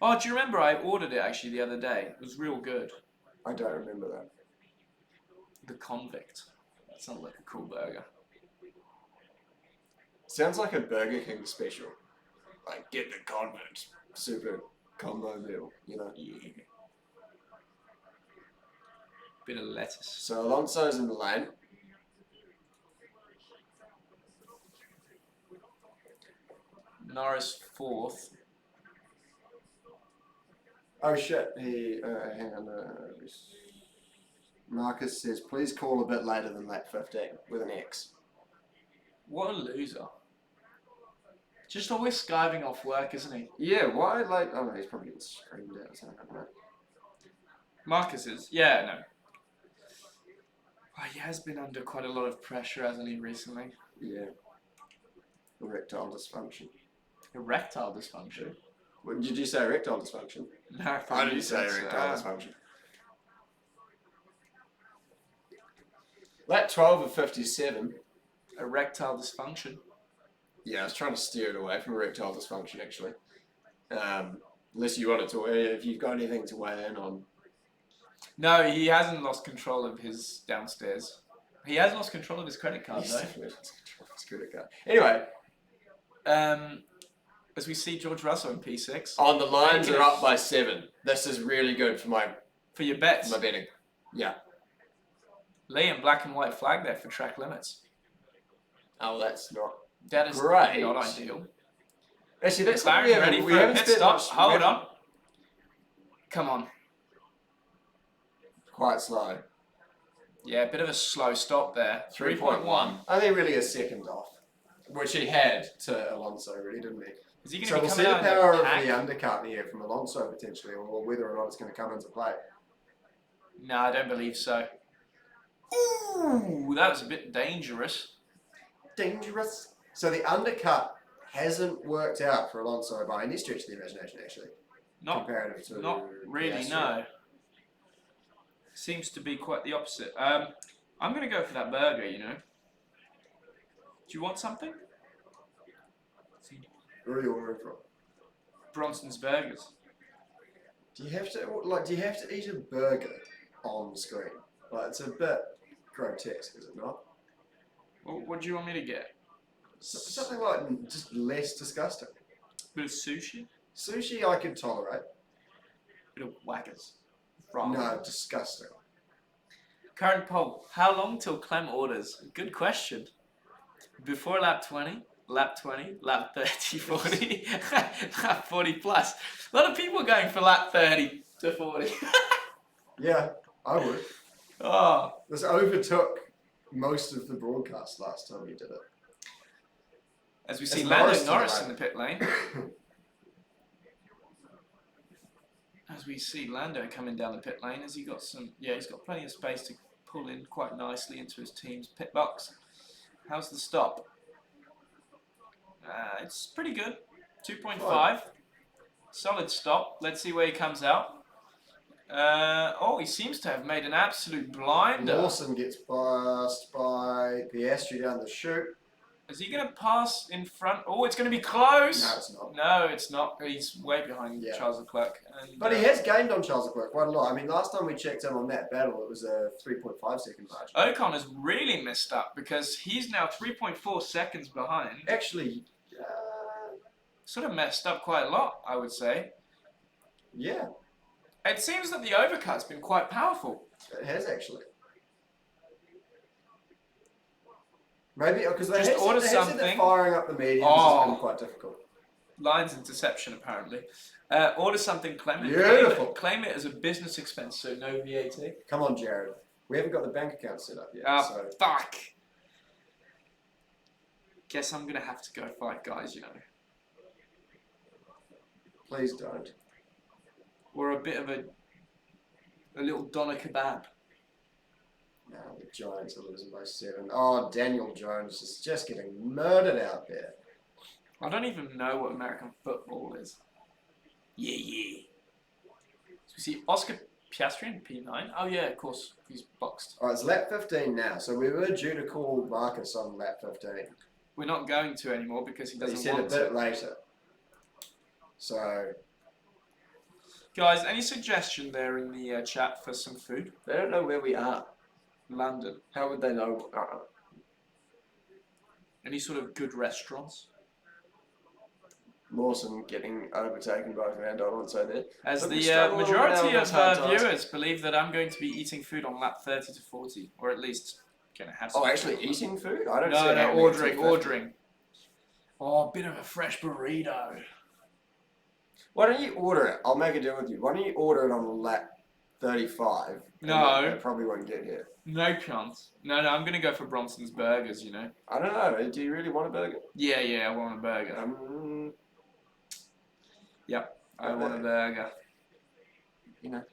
Oh, do you remember I ordered it actually the other day? It was real good. I don't remember that. The Convict. That sounds like a cool burger. Sounds like a Burger King special. Like, get the Convict. Super combo meal, you know? Yeah. Bit of lettuce. So Alonso's in the lane. Norris 4th. Oh shit, hang on. Marcus says, please call a bit later than lap 15 with an X. What a loser. Just always skiving off work, isn't he? Yeah, why late? Oh no, he's probably getting screamed out or something, right? Marcus is, yeah, no. Well, he has been under quite a lot of pressure, hasn't he, recently? Yeah. Erectile dysfunction. Erectile dysfunction? What, did you say erectile dysfunction? No, I didn't say erectile dysfunction. Lap 12 of 57. Erectile dysfunction. Yeah, I was trying to steer it away from erectile dysfunction, actually. Unless you wanted to, if you've got anything to weigh in on. No, he hasn't lost control of his downstairs. He has lost control of his credit card, though. Definitely lost control of his credit card. Anyway. As we see George Russell in P6. On the lines are up by 7. This is really good for your bets. My betting. Yeah. Liam, black and white flag there for track limits. Oh, that's not. That is great. Not ideal. Actually, that's not ready for a pit stop. Hold on. Come on. Quite slow. Yeah, a bit of a slow stop there. 3.1. Only really a second off, which he had to Alonso, really, didn't he? Is he going so to be we'll see the coming power out of the undercut here from Alonso potentially, or whether or not it's going to come into play. No, I don't believe so. Ooh, that was a bit dangerous. Dangerous. So the undercut hasn't worked out for Alonso by any stretch of the imagination, actually. Not really, no. Seems to be quite the opposite. I'm going to go for that burger, you know. Do you want something? Where are you ordering from? Bronson's Burgers. Do you have to eat a burger on screen? Like, it's a bit grotesque, is it not? Well, what do you want me to get? Something like just less disgusting. Bit of sushi? Sushi I could tolerate. Bit of whackers. No, disgusting. Current poll. How long till Clem orders? Good question. Before lap 20, lap 20, lap 30, 40, lap 40 plus. A lot of people going for lap 30 to 40. Yeah, I would. Oh. This overtook most of the broadcast last time you did it. As we see Lando Norris in the pit lane. As we see Lando coming down the pit lane, has he got some... Yeah, he's got plenty of space to pull in quite nicely into his team's pit box. How's the stop? It's pretty good. 2.5. Solid stop. Let's see where he comes out. Oh, he seems to have made an absolute blinder. Lawson gets passed by Piastri down the chute. Is he going to pass in front? Oh, it's going to be close. No, it's not. No, it's not. He's way behind Charles Leclerc. And, but he has gained on Charles Leclerc quite a lot. I mean, last time we checked him on that battle, it was a 3.5 second margin. Ocon has really messed up because he's now 3.4 seconds behind. Actually, sort of messed up quite a lot, I would say. Yeah. It seems that the overcut's been quite powerful. It has actually. Maybe because they Just have order said, they have said something. that firing up the mediums has been quite difficult. Lines interception apparently. Order something, Clem. Beautiful. Claim it as a business expense, so no VAT. Come on, Jared. We haven't got the bank account set up yet. So. Fuck. Guess I'm gonna have to go fight guys, you know. Please don't. Or a bit of a little doner kebab. No, the Giants are losing by 7. Oh, Daniel Jones is just getting murdered out there. I don't even know what American football is. Yeah. So we see Oscar Piastri in P9. Oh yeah, of course, he's boxed. Alright, it's lap 15 now, so we were due to call Marcus on lap 15. We're not going to anymore because he doesn't want to. He said a bit later. So... Guys, any suggestion there in the chat for some food? They don't know where we are. London. How would they know? Any sort of good restaurants? Lawson getting overtaken by Fernando Alonso there. As the majority of viewers believe that I'm going to be eating food on lap 30 to 40, or at least going to have some. Oh, actually eating food? I don't see No, ordering. Oh, a bit of a fresh burrito. Why don't you order it? I'll make a deal with you. Why don't you order it on lap 35? No. It probably won't get here. No chance. No, I'm going to go for Bronson's Burgers, you know. I don't know. Do you really want a burger? Yeah, I want a burger. Yep, I want a burger. You know.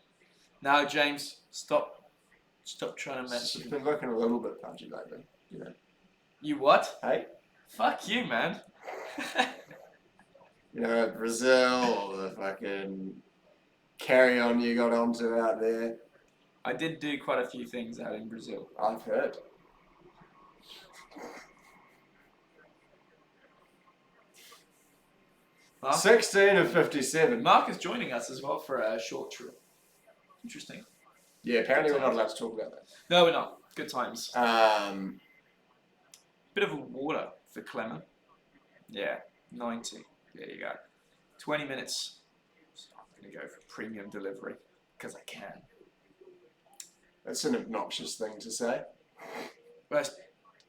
No, James, stop trying to mess with me. You've been looking a little bit punchy lately, you know. You what? Hey? Fuck you, man. You know, Brazil, or the fucking carry-on you got onto out there. I did do quite a few things out in Brazil. I've heard. Mark? 16 of 57. Mark is joining us as well for a short trip. Interesting. Yeah, apparently we're not allowed to talk about that. No, we're not. Good times. Bit of a water for Clem. Yeah, 90. There you go. 20 minutes. So I'm going to go for premium delivery because I can. That's an obnoxious thing to say. Well, a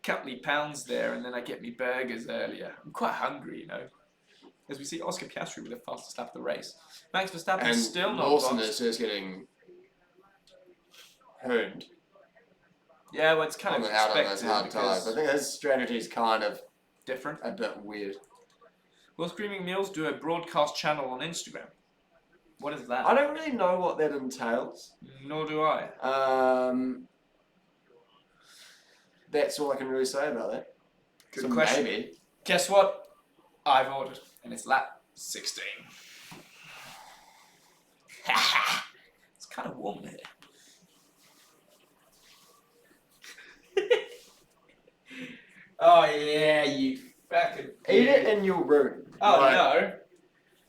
couple of pounds there and then I get me burgers earlier. I'm quite hungry, you know. As we see Oscar Piastri with the fastest lap of the race. Max Verstappen is still not Lawson boxed. is just getting hooned. Yeah, well, it's kind of out on expected those hard tires. I think his strategy is kind of different. A bit weird. Will Screaming Meals do a broadcast channel on Instagram? What is that? I don't really know what that entails. Nor do I. That's all I can really say about that. Good question. Maybe. Guess what? I've ordered, and it's lap 16. It's kind of warm in here. Oh yeah, you fucking eat it in your room. Oh no.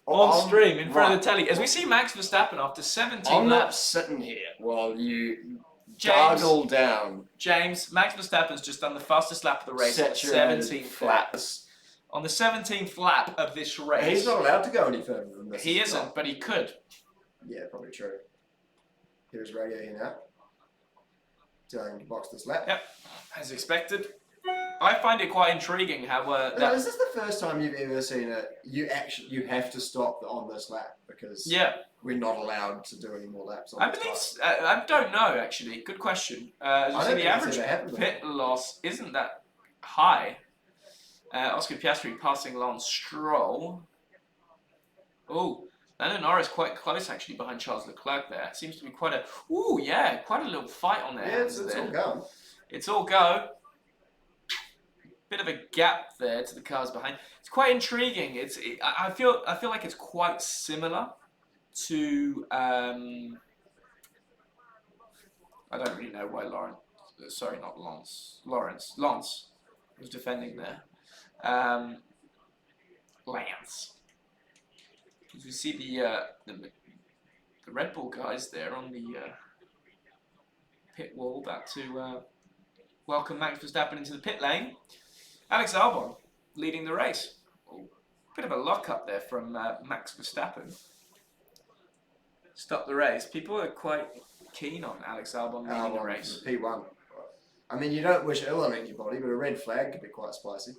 On stream, in front of the telly. As we see Max Verstappen after 17 laps. I'm not sitting here while you gargle down. James, Max Verstappen's just done the fastest lap of the race on the 17th lap. On the 17th lap of this race. He's not allowed to go any further than this. He isn't, but he could. Yeah, probably true. Here's radio here now. Telling him to box this lap. Yep, as expected. I find it quite intriguing how is this the first time you've ever seen it? You have to stop on this lap because we're not allowed to do any more laps on this lap. I don't know actually. Good question. As you see, the average pit loss isn't that high. Oscar Piastri passing Lance Stroll. Oh, Lando Norris quite close actually behind Charles Leclerc there. It seems to be quite a little fight on there. Yeah, it's all go. It's all go. Bit of a gap there to the cars behind. It's quite intriguing. I feel like it's quite similar to I don't really know why Lance was defending there. Lance. As we see the Red Bull guys there on the pit wall, about to welcome Max Verstappen into the pit lane. Alex Albon leading the race. Bit of a lock-up there from Max Verstappen. Stop the race. People are quite keen on Alex Albon leading the race. P1. I mean, you don't wish ill on anybody, but a red flag could be quite spicy.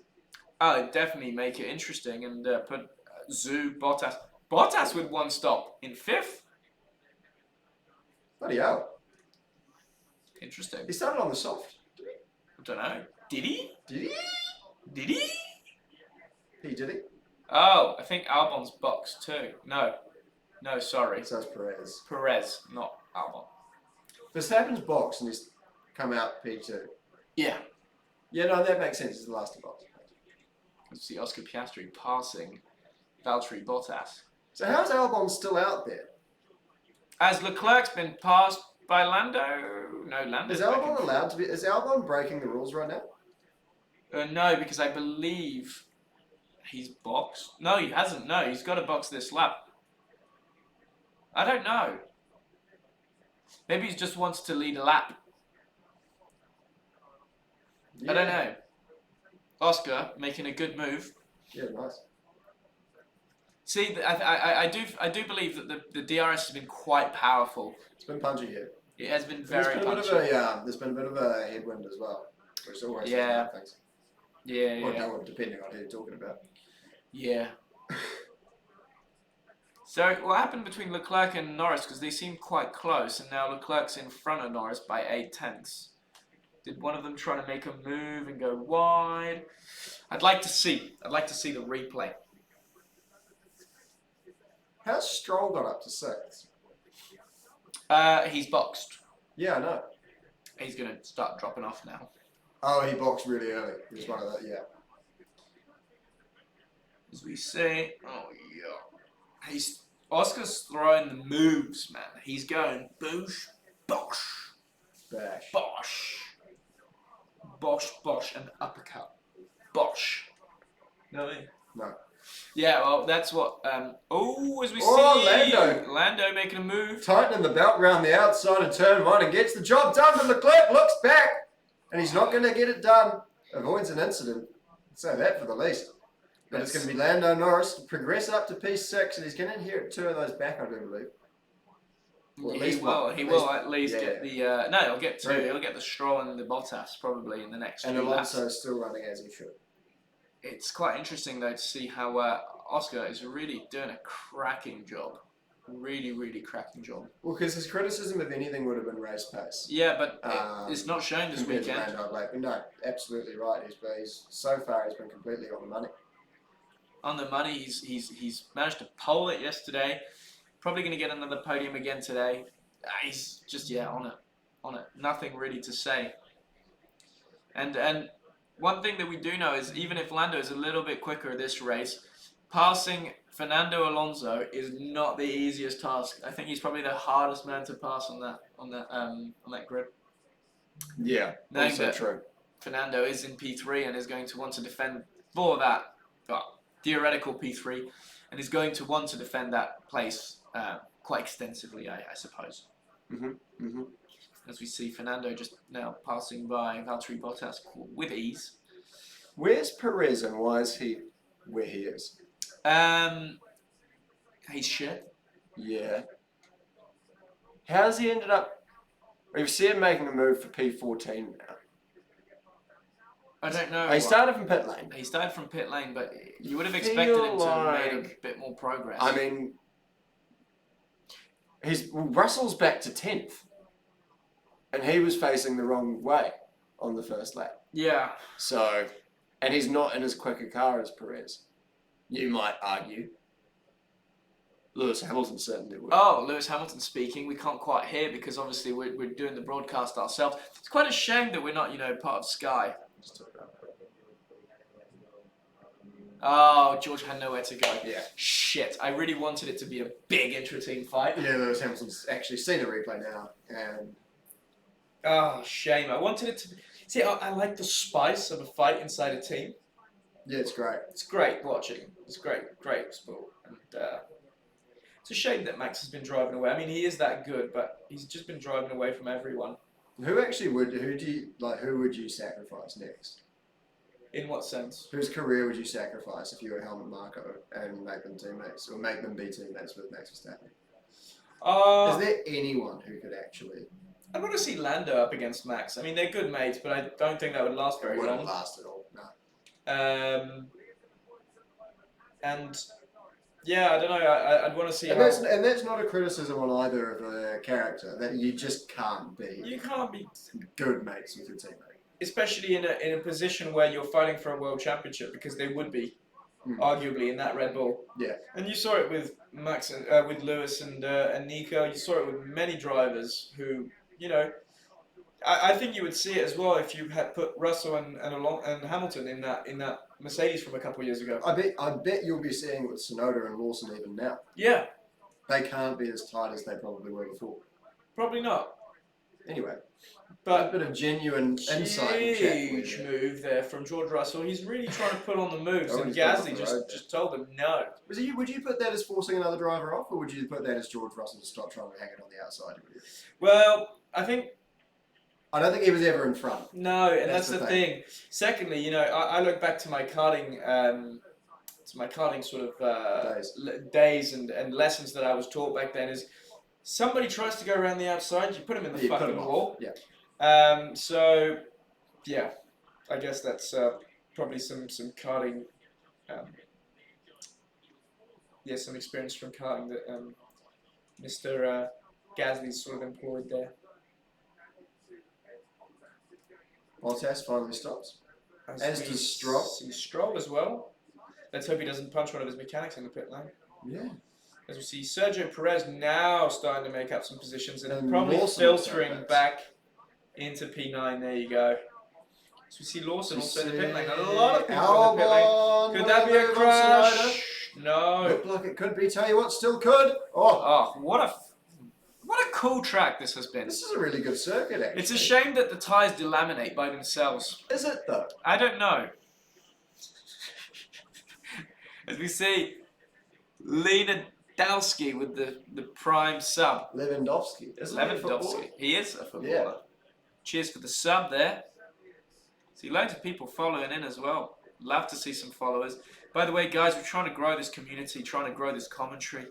Oh, it'd definitely make it interesting and put Bottas. Bottas with 1 stop in 5th? Bloody hell. Interesting. He started on the soft. I don't know. Did he? Did he? Did he? Did he? Oh, I think Albon's boxed too. No, sorry. So it's Perez. Perez, not Albon. Verstappen's box and he's come out P2. Yeah. Yeah, no, that makes sense. He's the last of box. You see Oscar Piastri passing Valtteri Bottas. So how's Albon still out there? As Leclerc's been passed by Lando. No, Lando. Is Albon allowed to be? Is Albon breaking the rules right now? No, because I believe he's boxed. No, he hasn't. No, he's got to box this lap. I don't know. Maybe he just wants to lead a lap. Yeah. I don't know. Oscar making a good move. Yeah, nice. See, I do believe that the DRS has been quite powerful. It's been punchy here. It has been very punchy. There's been a bit of a headwind as well, which always things. Yeah, or no, depending on who you're talking about. Yeah. So what happened between Leclerc and Norris? Because they seemed quite close, and now Leclerc's in front of Norris by 0.8. Did one of them try to make a move and go wide? I'd like to see the replay. How's Stroll got up to 6? He's boxed. Yeah, I know. He's going to start dropping off now. Oh, he boxed really early. He was one of that, yeah. As we say, oh yeah. Oscar's throwing the moves, man. He's going boosh, bosh, bash, bosh, bosh, bosh, and uppercut, bosh. Know what I mean? No. Yeah, well, that's what. As we see, Lando making a move, tightening the belt around the outside of turn 1 and gets the job done. But Leclerc looks back, and he's not going to get it done. Avoids an incident. Say that for the least. But it's going to be Lando Norris to progress up to P6, and he's going to inherit 2 of those back, I do believe. He will at least get the. No, he'll get 2. He'll get the Stroll and the Bottas probably in the next. And Alonso's still running as he should. It's quite interesting though to see how Oscar is really doing a cracking job. Really, really cracking job. Well, because his criticism of anything would have been race pace. Yeah, but it's not shown this weekend. No, absolutely right. He's so far he's been completely on the money. On the money, he's managed to pole it yesterday. Probably going to get another podium again today. He's just on it. Nothing really to say. And one thing that we do know is even if Lando is a little bit quicker this race, passing Fernando Alonso is not the easiest task. I think he's probably the hardest man to pass on that grid. Yeah, also true. Fernando is in P3 and is going to want to defend for that theoretical P3, and is going to want to defend that place quite extensively, I suppose. As we see Fernando just now passing by Valtteri Bottas with ease. Where's Perez and why is he where he is? He's shit. Yeah. How's he ended up? We see him making a move for P14 now. I don't know. He started from pit lane. He started from pit lane, but you would have expected him to have made a bit more progress. I mean, Russell's back to 10th. And he was facing the wrong way on the first lap. Yeah. So, and he's not in as quick a car as Perez. You might argue. Lewis Hamilton certainly would. Oh, Lewis Hamilton speaking. We can't quite hear because obviously we're doing the broadcast ourselves. It's quite a shame that we're not, part of Sky. Oh, George had nowhere to go. Yeah. Shit. I really wanted it to be a big intra-team fight. Yeah, Lewis Hamilton's actually seen a replay now. And oh, shame. I wanted it to be... See, I like the spice of a fight inside a team. Yeah, it's great. It's great watching. It's great sport. And it's a shame that Max has been driving away. I mean, he is that good, but he's just been driving away from everyone. Who would you sacrifice next? In what sense? Whose career would you sacrifice if you were Helmut Marko and make them teammates, or make them be teammates with Max Verstappen? Is there anyone who could actually? I'd want to see Lando up against Max. I mean, they're good mates, but I don't think that would last very long. It wouldn't last at all, no. And yeah, I don't know. I'd want to see. And that's not a criticism on either of a character. That you just can't be. You can't be good mates with your teammate, especially in a position where you're fighting for a world championship, because they would be, arguably, in that Red Bull. Yeah. And you saw it with Max, with Lewis and Nico. You saw it with many drivers who, you know. I think you would see it as well if you had put Russell and Hamilton in that Mercedes from a couple of years ago. I bet you'll be seeing it with Tsunoda and Lawson even now. Yeah. They can't be as tight as they probably were before. Probably not. Anyway, but a bit of genuine insight. Huge move there from George Russell. He's really trying to put on the moves, and Gasly just told him no. Would you put that as forcing another driver off, or would you put that as George Russell to stop trying to hang it on the outside? Well, I don't think he was ever in front. No, and that's the thing. Secondly, you know, I look back to my karting, sort of days and lessons that I was taught back then. Is somebody tries to go around the outside, you put him in the fucking wall. Yeah. So, yeah, I guess that's probably some karting. Some experience from karting that Mr. Gasly's sort of employed there. Bottas finally stops. As does Stroll. See Stroll as well. Let's hope he doesn't punch one of his mechanics in the pit lane. Yeah. As we see Sergio Perez now starting to make up some positions and probably filtering back into P9. There you go. So we see Lawson also in the pit lane. A lot of people in the pit lane. Could that be a crash? No. Looked like it could be. Tell you what, still could. Oh, what a cool track this has been. This is a really good circuit, actually. It's a shame that the tyres delaminate by themselves. Is it, though? I don't know. As we see, Lewandowski with the prime sub. Lewandowski. Lewandowski. He is a footballer. Yeah. Cheers for the sub there. See loads of people following in as well. Love to see some followers. By the way, guys, we're trying to grow this community, trying to grow this commentary.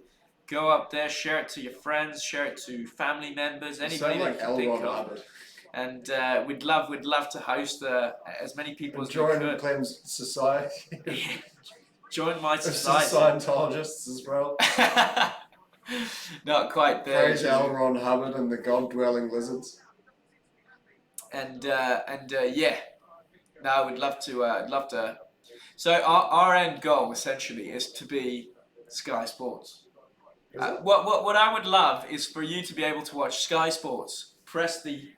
Go up there, share it to your friends, share it to family members, anybody that you can think of. And we'd love to host as many people as we could. Join Clem's society. Join my society. Scientologists as well. Not quite there. Praise L. Ron Hubbard and the God-dwelling lizards. And yeah, no, we'd love to. So our end goal essentially is to be Sky Sports. What I would love is for you to be able to watch Sky Sports, press the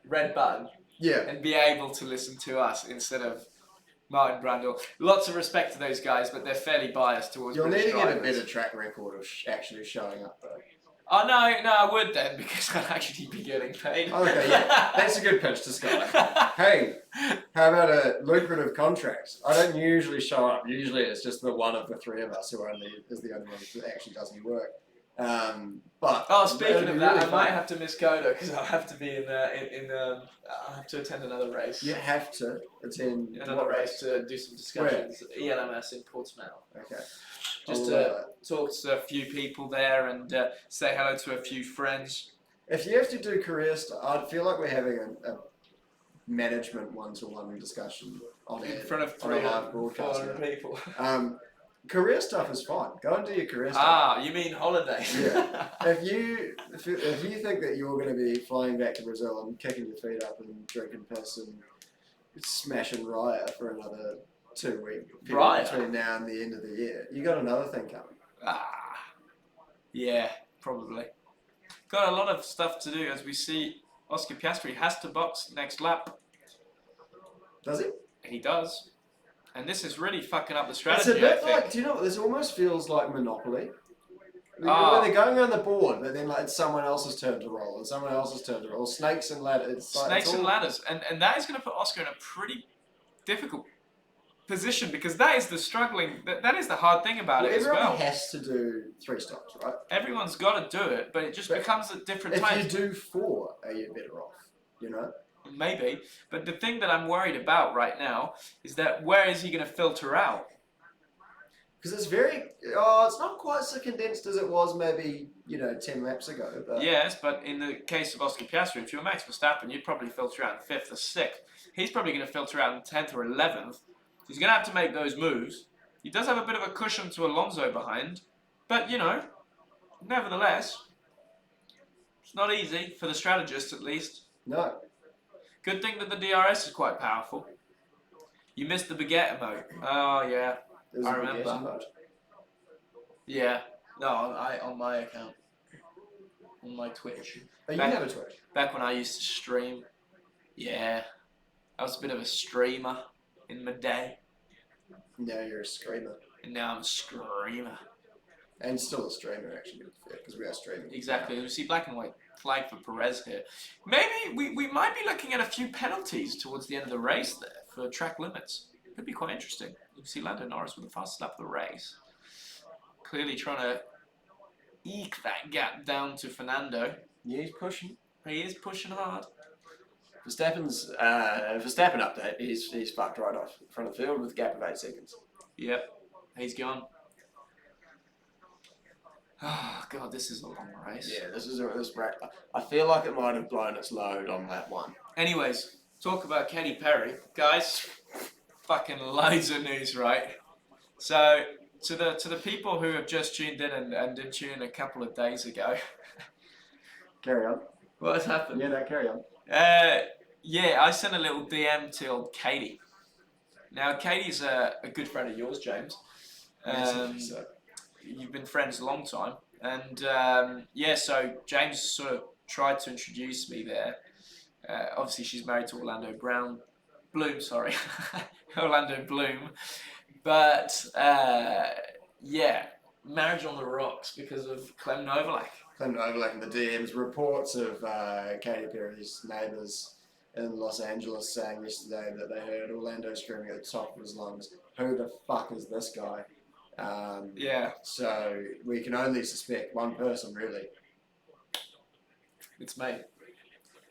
red button, and be able to listen to us instead of Martin Brundle. Lots of respect to those guys, but they're fairly biased towards British drivers. You'll need to get a better track record of actually showing up, though. Oh, no, I would then, because I'd actually be getting paid. Okay, yeah. That's a good pitch to Sky. Hey, how about a lucrative contract? I don't usually show up. Usually it's just the one of the three of us who is the only one that actually does any work. But speaking of that, I might have to miss Coda because I'll have to be I'll have to attend another race. You have to attend another race to do some discussions. Where? ELMS in Portsmouth. Okay. Just to talk to a few people there and say hello to a few friends. If you have to do career stuff, I feel like we're having a management one-to-one discussion on in front of 300 people. Career stuff is fine. Go and do your career stuff. You mean holidays? Yeah. If you think that you're going to be flying back to Brazil and kicking your feet up and drinking piss and smashing Raya for another 2 weeks between now and the end of the year, you got another thing coming. Yeah, probably. Got a lot of stuff to do. As we see, Oscar Piastri has to box next lap. Does he? He does. And this is really fucking up the strategy. It's a bit like, do you know what, this almost feels like Monopoly. They're going around the board, but then it's someone else's turn to roll, and someone else's turn to roll. Snakes and ladders. Snakes and ladders. And that is going to put Oscar in a pretty difficult position, because that is the that is the hard thing about it as well. Everyone has to do 3 stops, right? Everyone's got to do it, but it just becomes at different times. If you do 4, are you better off, you know? Maybe, but the thing that I'm worried about right now is that where is he going to filter out? Because it's not quite so condensed as it was maybe, 10 laps ago. But yes, but in the case of Oscar Piastri, if you're Max Verstappen, you'd probably filter out in 5th or 6th. He's probably going to filter out in 10th or 11th. So he's going to have to make those moves. He does have a bit of a cushion to Alonso behind, but, nevertheless, it's not easy, for the strategist at least. No. Good thing that the DRS is quite powerful. You missed the Baguette mode. Oh, yeah. I remember. Mode. Yeah. No, on my account. On my Twitch. Oh, you have a Twitch? Back when I used to stream. Yeah. I was a bit of a streamer in my day. Now you're a screamer. And now I'm a screamer. And still a streamer, actually, because we are streaming. Exactly. We see black and white flag for Perez here. Maybe we might be looking at a few penalties towards the end of the race there for track limits. Could be quite interesting. You can see Lando Norris with the fastest lap of the race. Clearly trying to eke that gap down to Fernando. Yeah, he's pushing. He is pushing hard. Verstappen update. He's fucked right off in front of the field with a gap of 8 seconds. Yep, he's gone. Oh god, this is a long race. Yeah, this I feel like it might have blown its load on lap 1. Anyways, talk about Katy Perry, guys. Fucking loads of news, right? So to the people who have just tuned in and did tune in a couple of days ago. Carry on. What has happened? Yeah, no, carry on. Yeah, I sent a little DM to old Katie. Now, Katie's a good friend of yours, James. So. You've been friends a long time. And, so James sort of tried to introduce me there. Obviously, she's married to Orlando Bloom, sorry. Orlando Bloom. But, marriage on the rocks because of Clem Novalak. Clem Novalak in the DMs. Reports of Katy Perry's neighbours in Los Angeles saying yesterday that they heard Orlando screaming at the top of his lungs, "Who the fuck is this guy?" So we can only suspect one person, really. It's me.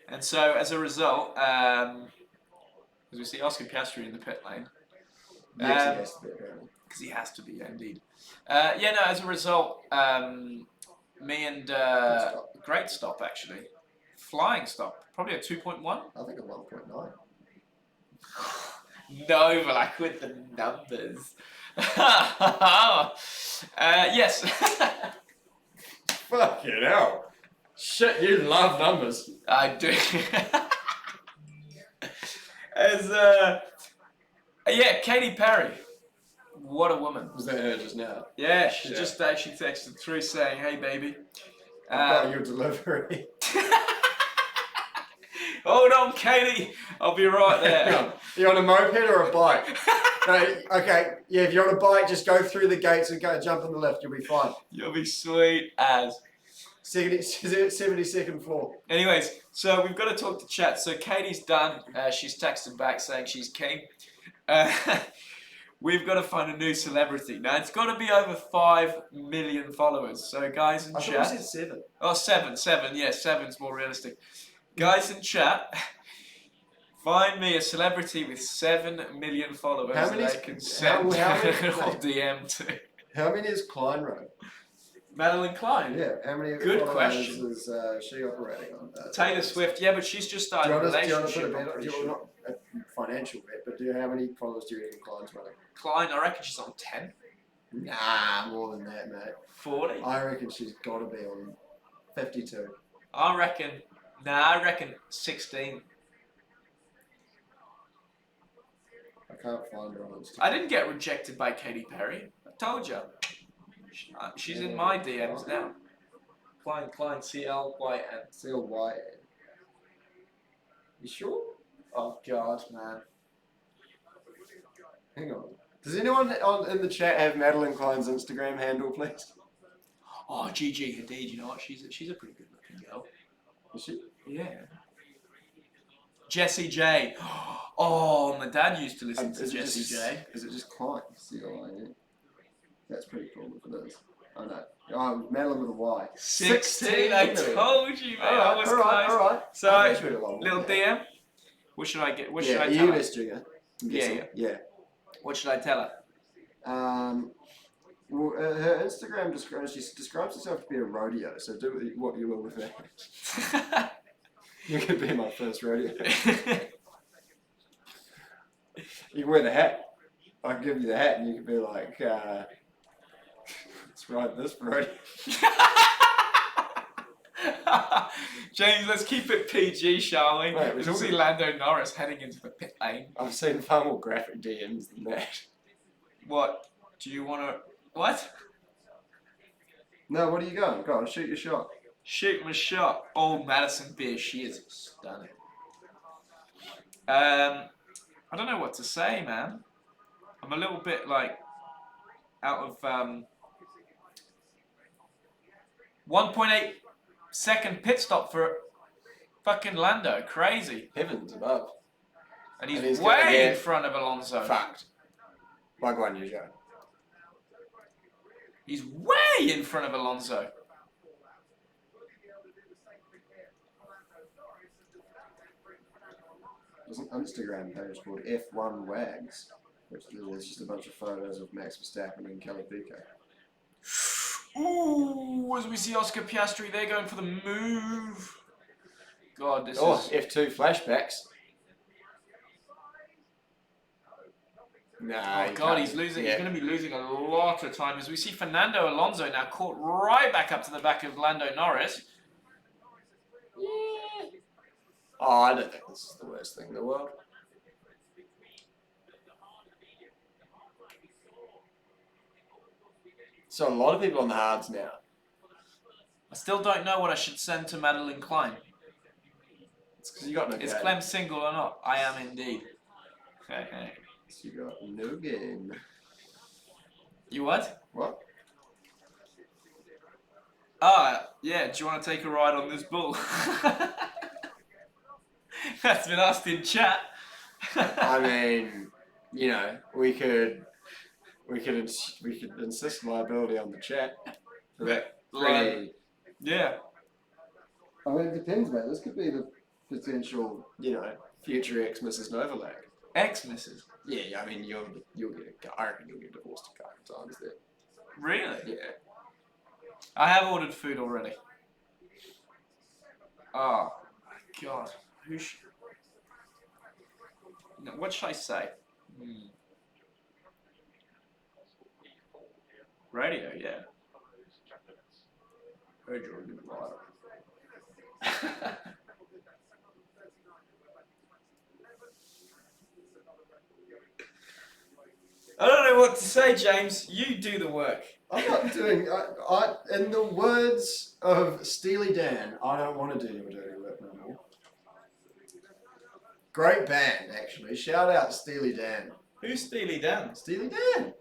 And so, as a result, as we see Oscar Piastri in the pit lane. Yes, he has to be, apparently. Because he has to be, indeed. As a result, me and... great stop, actually. Flying stop. Probably a 2.1. I think a 1.9. Novalak with the numbers. Yes. Fucking hell. Shit, you love numbers. I do. Katy Perry. What a woman. Was that her just now? Yeah, she just actually texted through saying, "Hey, baby. I've got your delivery." Hold on, Katie. I'll be right there. You on a moped or a bike? No, okay, yeah, if you're on a bike, just go through the gates and go jump on the left. You'll be fine. You'll be sweet as. 72nd floor. Anyways, so we've got to talk to chat. So Katie's done. She's texted back saying she's keen. We've got to find a new celebrity. Now, it's got to be over 5 million followers. So, guys in chat... I thought you said 7. Oh, 7. Yeah, 7's more realistic. Guys in chat, find me a celebrity with 7 million followers that I can send or DM to. How many is Klein running? Madeline Klein? Yeah, how many Good question. is she operating on? Taylor Swift, yeah, but she's just started a relationship. Do you want not a financial bet, but how many followers do you reckon Klein's running? Klein, I reckon she's on 10. Nah, more than that, mate. 40? I reckon she's got to be on 52. I reckon 16. I can't find her on Instagram. I didn't get rejected by Katy Perry. I told you. She's in my DMs now. Klein, C-L-Y-N. C-L-Y-N. You sure? Oh, God, man. Hang on. Does anyone in the chat have Madeline Klein's Instagram handle, please? Oh, Gigi Hadid, you know what? She's a pretty good looking girl. Is she? Yeah. Jessie J. Oh, my dad used to listen to Jessie J. Is it just Klein? C-L-I-N. That's pretty cool if it is. Oh no. Madeline with a Y. 16, I told you, mate. I was close. Alright. So, little DM. What should I get? What should I tell her? Yeah. What should I tell her? Well, her Instagram describes herself to be a rodeo, so do what you will with that. You could be my first rodeo. You can wear the hat. I can give you the hat and you can be like, let's ride this rodeo. James, let's keep it PG, shall we? Right, We'll see Lando Norris heading into the pit lane. I've seen far more graphic DMs than that. What? Do you want to... What? No, what are you going? Go on, shoot your shot. Shoot my shot. Old Madison Beer, she is stunning. I don't know what to say, man. I'm a little bit, like, out of... 1.8 second pit stop for fucking Lando. Crazy. Heavens above. And he's way in front of Alonso. Fucked. Like one usual. He's way in front of Alonso. There's an Instagram page called F1 Wags, which is just a bunch of photos of Max Verstappen and Kelly Pico. Ooh, as we see Oscar Piastri, they're going for the move. God, this is... F2 flashbacks. Nah, oh God, he's losing. Yeah. He's going to be losing a lot of time as we see Fernando Alonso now caught right back up to the back of Lando Norris. Yeah. Oh, I don't think this is the worst thing in the world. So a lot of people on the hards now. I still don't know what I should send to Madeline Klein. It's because you got no game. Is Clem single or not? I am indeed. So you got no game. You what? What? Yeah, do you want to take a ride on this bull? That's been asked in chat. I mean, you know, we could insist liability on the chat for that. Yeah. I mean, it depends, mate. This could be the potential, you know, future ex-Mrs. Novalag. Ex-Mrs.? Yeah, I mean, you'll get, I reckon you'll get divorced a couple of times there. Really? Yeah. I have ordered food already. Oh, my God. What should I say? Radio, yeah. Heard you're a good rider. I don't know what to say, James. You do the work. I'm not doing... in the words of Steely Dan, I don't want to do your dirty work no more. Great band, actually. Shout out Steely Dan. Who's Steely Dan? Steely Dan.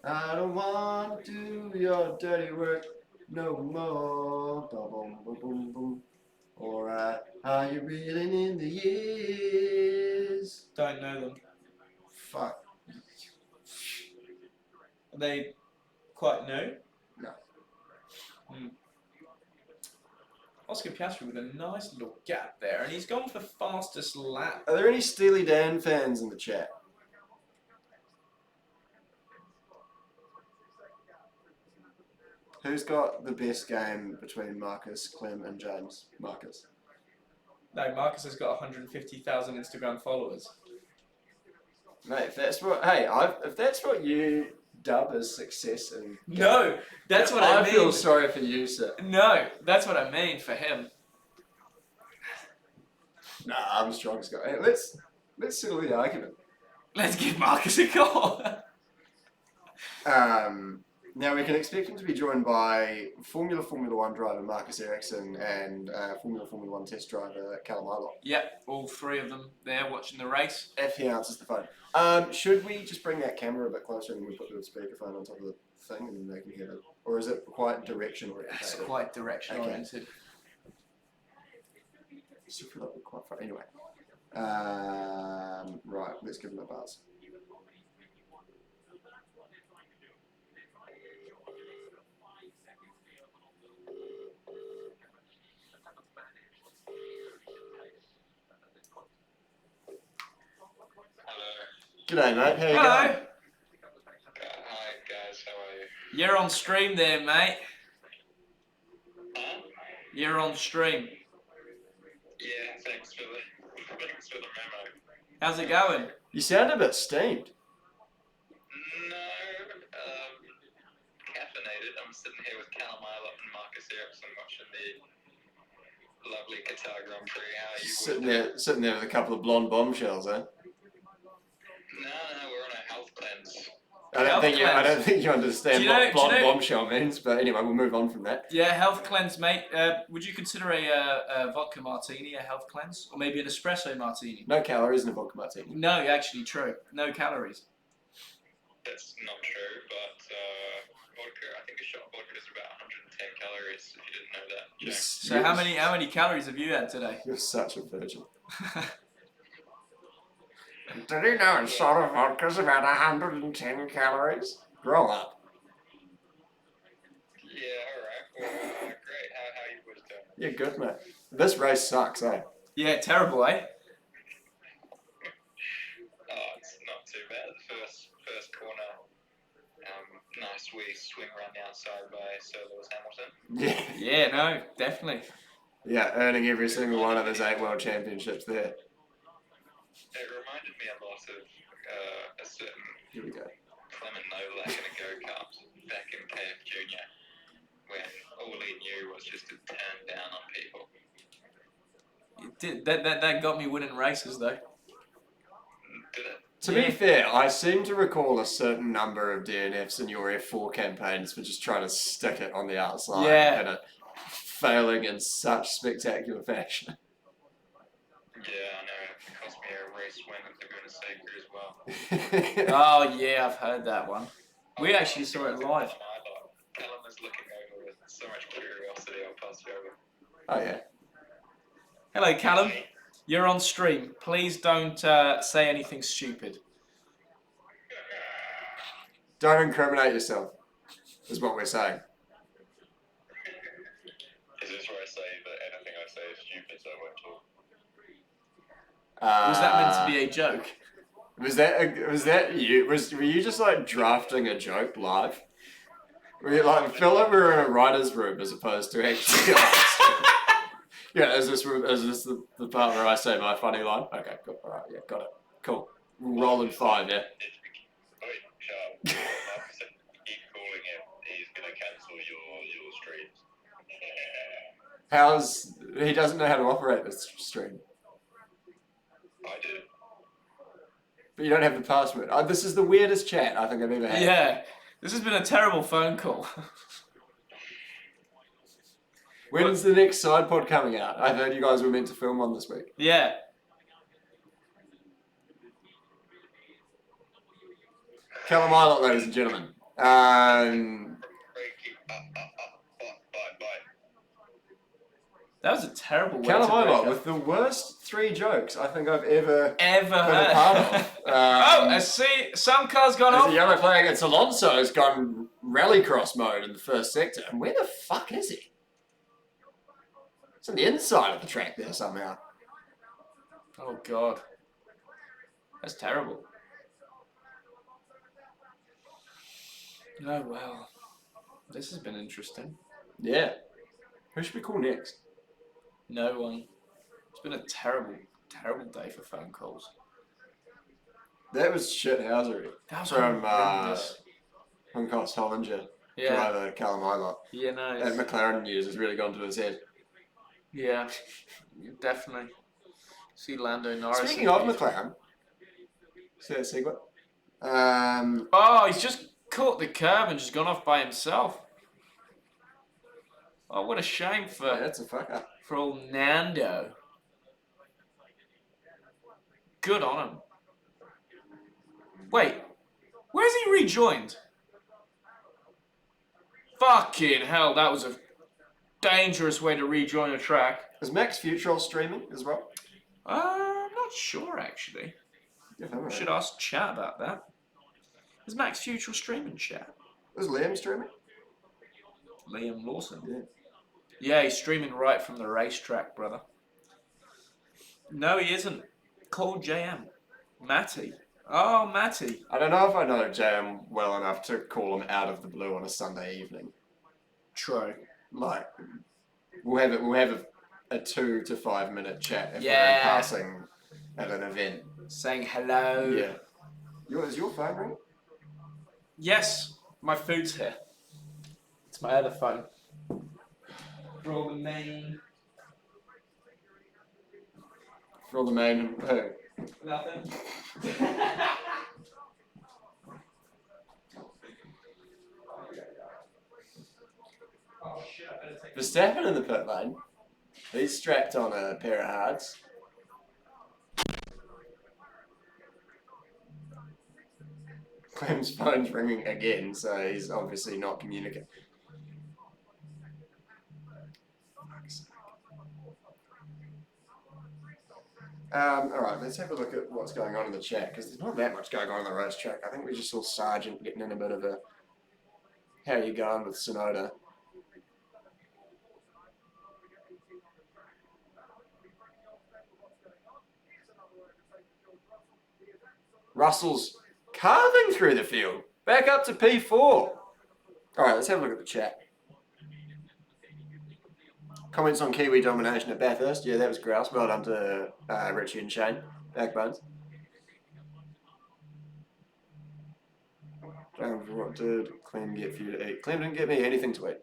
I don't want to do your dirty work no more. Boom, boom, boom, boom, boom. Alright, are you reeling in the years? Don't know them. Fuck. Are they quite new? No. Oscar Piastri with a nice little gap there, and he's gone for fastest lap. Are there any Steely Dan fans in the chat? Who's got the best game between Marcus, Clem, and James? Marcus. No, Marcus has got 150,000 Instagram followers. Mate, if that's what you dub as success, and no, that's what I mean. I feel sorry for you, sir. No, that's what I mean for him. Nah, I'm the strongest guy. Hey, let's settle the argument. Let's give Marcus a call. Now we can expect him to be joined by Formula 1 driver Marcus Ericson and Formula 1 test driver Callum Ilott. Yep, all three of them there watching the race. If he answers the phone. Should we just bring that camera a bit closer and we put the speakerphone on top of the thing and they can hear it? Or is it quite direction oriented? It's quite direction oriented. So I feel like we're quite far. Anyway. Right, let's give him a buzz. G'day, mate. How you going? Hi. You're on stream there, mate. Huh? You're on stream. Yeah, thanks for the memo. How's it going? You sound a bit steamed. No, caffeinated. I'm sitting here with Clem and Marcus Ericson watching the lovely Qatar Grand Prix. How are you? Sitting there with a couple of blonde bombshells, eh? No, we're on a health cleanse. I don't think you understand what blonde bombshell means, but anyway, we'll move on from that. Yeah, health cleanse, mate. Would you consider a vodka martini a health cleanse? Or maybe an espresso martini? No calories in a vodka martini. No, actually, true. No calories. That's not true, but vodka, I think a shot of vodka is about 110 calories, if you didn't know that. Yes. So how many calories have you had today? You're such a virgin. Did you know a shot of vodka is about 110 calories? Grow up. Yeah, alright. Well, great. How you boys doing? Yeah, good, mate. This race sucks, eh? Yeah, terrible, eh? Oh, it's not too bad. The first corner, nice wee swing around the outside by Sir Lewis Hamilton. Yeah. Yeah, no, definitely. Yeah, earning every single one of his 8 world championships there. It reminded me a lot of a certain Here we go. Clement Nolak in a go-kart back in KF Junior, when all he knew was just to turn down on people. That got me winning races, though. Did it? To be fair, I seem to recall a certain number of DNFs in your F4 campaigns for just trying to stick it on the outside and it failing in such spectacular fashion. Yeah, I know. It cost me a race win at Laguna Seca as well. Oh, yeah, I've heard that one. We actually saw it live. Callum was looking over with so much curiosity. I'll pass you over. Oh, yeah. Hello, Callum. You're on stream. Please don't say anything stupid. Don't incriminate yourself, is what we're saying. Is this where I say that anything I say is stupid, so I won't talk? Was that meant to be a joke? Was that you? Were you just like drafting a joke live? Were you like feel like we were in a writer's room as opposed to actually? Yeah, is this the part where I say my funny line? Okay, cool. All right, yeah, got it. Cool. We'll roll in 5, yeah. Wait, sharp. Marcus said keep calling him. He's gonna cancel your streams. He doesn't know how to operate this stream. I do. But you don't have the password. This is the weirdest chat I think I've ever had. Yeah, this has been a terrible phone call. When's the next side pod coming out? I heard you guys were meant to film one this week. Yeah. Callum Ilott, ladies and gentlemen. That was a terrible way Callum to break Ilott up. with the worst 3 jokes I think I've ever heard. been a part of. I see. Some car's gone off. There's a yellow flag. It's Alonso's gone rallycross mode in the first sector. And where the fuck is he? It's on the inside of the track there somehow. Oh, God. That's terrible. Oh, well. This has been interesting. Yeah. Who should we call next? No one. It's been a terrible, terrible day for phone calls. That was shithousery. That was from horrendous. Hunkos Hollinger. Yeah. Driver Callum Ilott. Yeah, no. That McLaren news has really gone to his head. Yeah, definitely. See Lando Norris. Speaking of McLaren, see that segue? Oh, he's just caught the curb and just gone off by himself. Oh, what a shame for that's a fuck up. for old Nando. Good on him. Wait, where's he rejoined? Fucking hell, that was a dangerous way to rejoin a track. Is Max Futrell streaming as well? I'm not sure, actually. Yeah, We should ask chat about that. Is Max Futrell streaming, chat? Is Liam streaming? Liam Lawson. Yeah. Yeah, he's streaming right from the racetrack, brother. No, he isn't. Call JM. Matty. Oh, Matty. I don't know if I know JM well enough to call him out of the blue on a Sunday evening. True. Like, we'll have a 2 to 5 minute chat if we're in passing at an event. Saying hello. Yeah. Is your phone ringing? Yes, my food's here. It's my other phone. For all the main. For all the main who? Nothing. Oh shit, I better take Verstappen in the pit lane. He's strapped on a pair of hards. Clem's phone's ringing again, so he's obviously not communicating. Alright, let's have a look at what's going on in the chat, because there's not that much going on the racetrack. I think we just saw Sargent getting in a bit of a how you going with Sonoda. Russell's carving through the field. Back up to P4. Alright, let's have a look at the chat. Comments on Kiwi domination at Bathurst. Yeah, that was grouse. Well done to Richie and Shane. Backbones. What did Clem get for you to eat? Clem didn't get me anything to eat.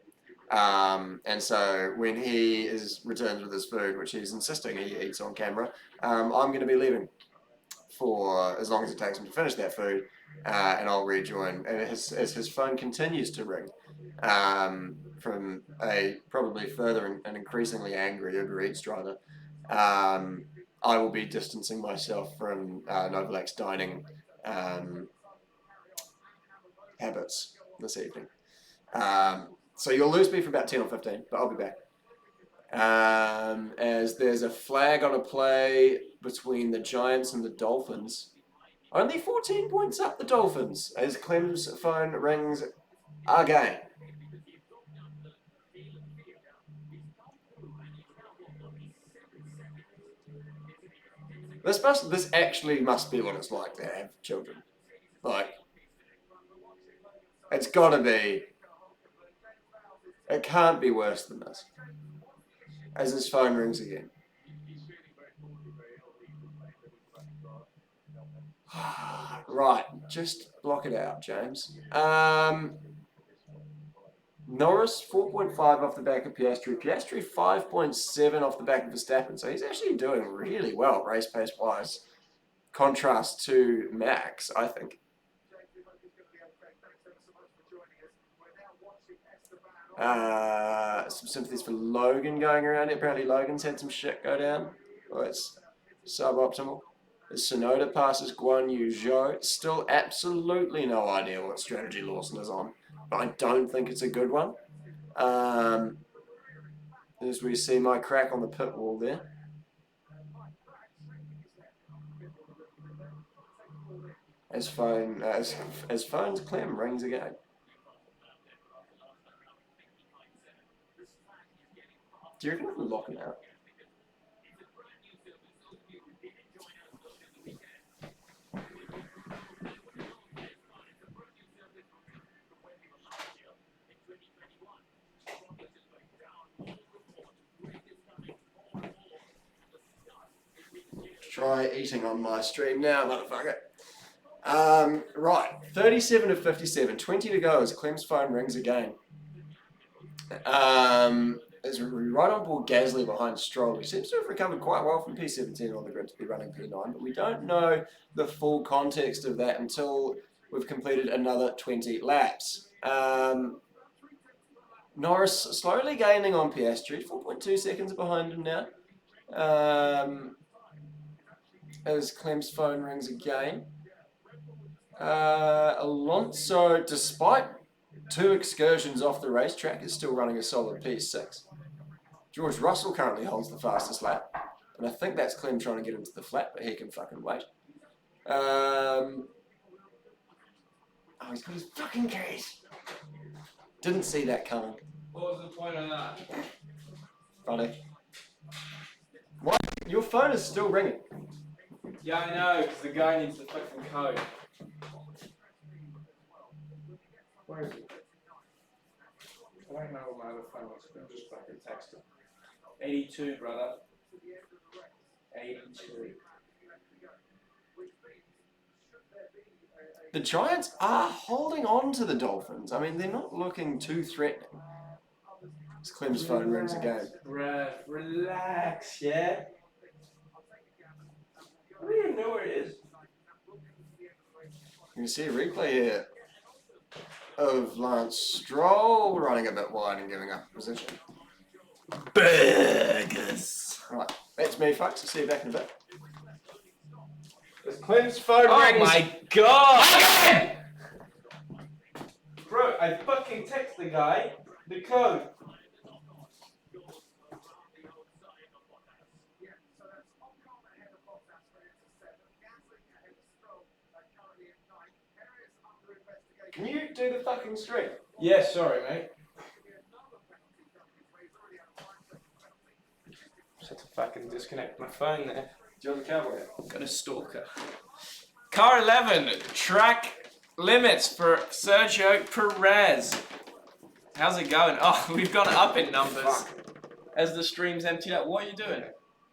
And so when he returns with his food, which he's insisting he eats on camera, I'm going to be leaving for as long as it takes him to finish that food, and I'll rejoin. And as his phone continues to ring, from a probably further and increasingly angry Uber Eats driver, I will be distancing myself from Novalak's dining habits this evening. So you'll lose me for about 10 or 15, but I'll be back. As there's a flag on a play between the Giants and the Dolphins. Only 14 points up the Dolphins as Clem's phone rings again. This actually must be what it's like to have children. Like, it's gotta be. It can't be worse than this. As his phone rings again. Right, just block it out, James. Norris 4.5 off the back of Piastri. Piastri 5.7 off the back of Verstappen. So he's actually doing really well race pace wise. Contrast to Max, I think. Some sympathies for Logan going around here. Apparently Logan's had some shit go down. Oh, it's suboptimal. As Sonoda passes Guan Yu Zhou. Still absolutely no idea what strategy Lawson is on. But I don't think it's a good one. As we see my crack on the pit wall there. As phone's Clem rings again. Do you reckon I can lock him out? Try eating on my stream now, motherfucker. Right, 37 of 57, 20 to go as Clem's phone rings again. As we're right on board Gasly behind Stroll. He seems to have recovered quite well from P17 on the grid to be running P9, but we don't know the full context of that until we've completed another 20 laps. Norris slowly gaining on Piastri, 4.2 seconds behind him now. As Clem's phone rings again. Alonso, despite 2 excursions off the racetrack, is still running a solid P6. George Russell currently holds the fastest lap. And I think that's Clem trying to get into the flat, but he can fucking wait. Oh, he's got his fucking keys. Didn't see that coming. What was the point of that? Funny. What? Your phone is still ringing. Yeah, I know, because the guy needs the fucking code. Where is it? I don't know what my other phone was. I'm just fucking texting. 82, brother. 82. The Giants are holding on to the Dolphins. I mean, they're not looking too threatening. As Clem's phone rings again. Bruh, relax, yeah? I don't even know where it is. You can see a replay here of Lance Stroll running a bit wide and giving up position. Burgers. Right, that's me, folks. I'll see you back in a bit. As Clem's phone rings. Oh my god! Bro, I fucking text the guy the code. Can you do the fucking stream? Yeah, sorry, mate. Just had to fucking disconnect my phone there. Do you have a cowboy? Got a stalker. Car 11, track limits for Sergio Perez. How's it going? Oh, we've gone up in numbers as the stream's emptied out. What are you doing?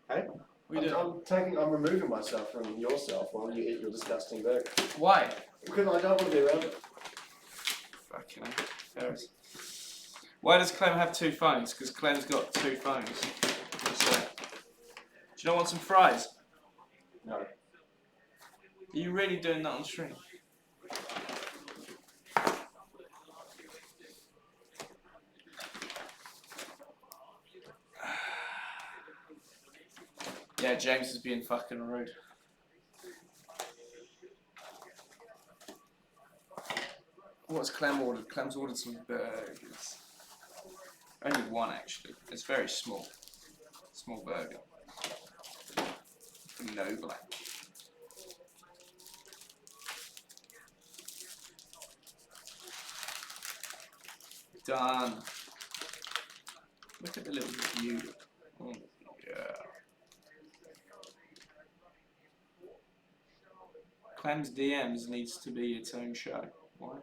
Hey? I'm removing myself from yourself while you eat your disgusting burger. Why? Because I don't want to be around it. Fucking hell. Why does Clem have two phones? Because Clem's got two phones. So, do you not want some fries? No. Are you really doing that on stream? Yeah, James is being fucking rude. What's Clem ordered? Clem's ordered some burgers. Only one, actually. It's very small. Small burger. No black. Done. Look at the little view. Oh, yeah. Clem's DMs needs to be its own show. Why?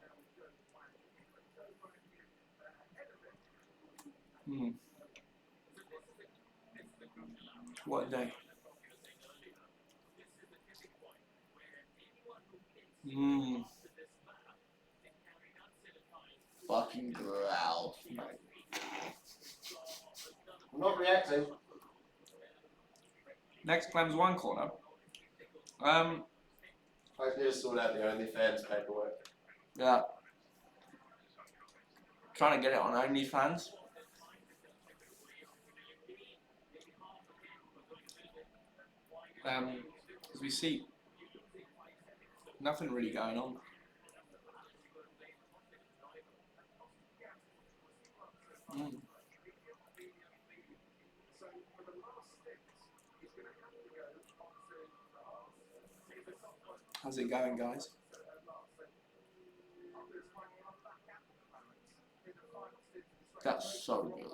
What day? Fucking growl. I'm not reacting. Next Clem's one corner. I need to sort out the OnlyFans paperwork. Yeah. Trying to get it on OnlyFans. As we see, nothing really going on. How's it going, guys? That's so good.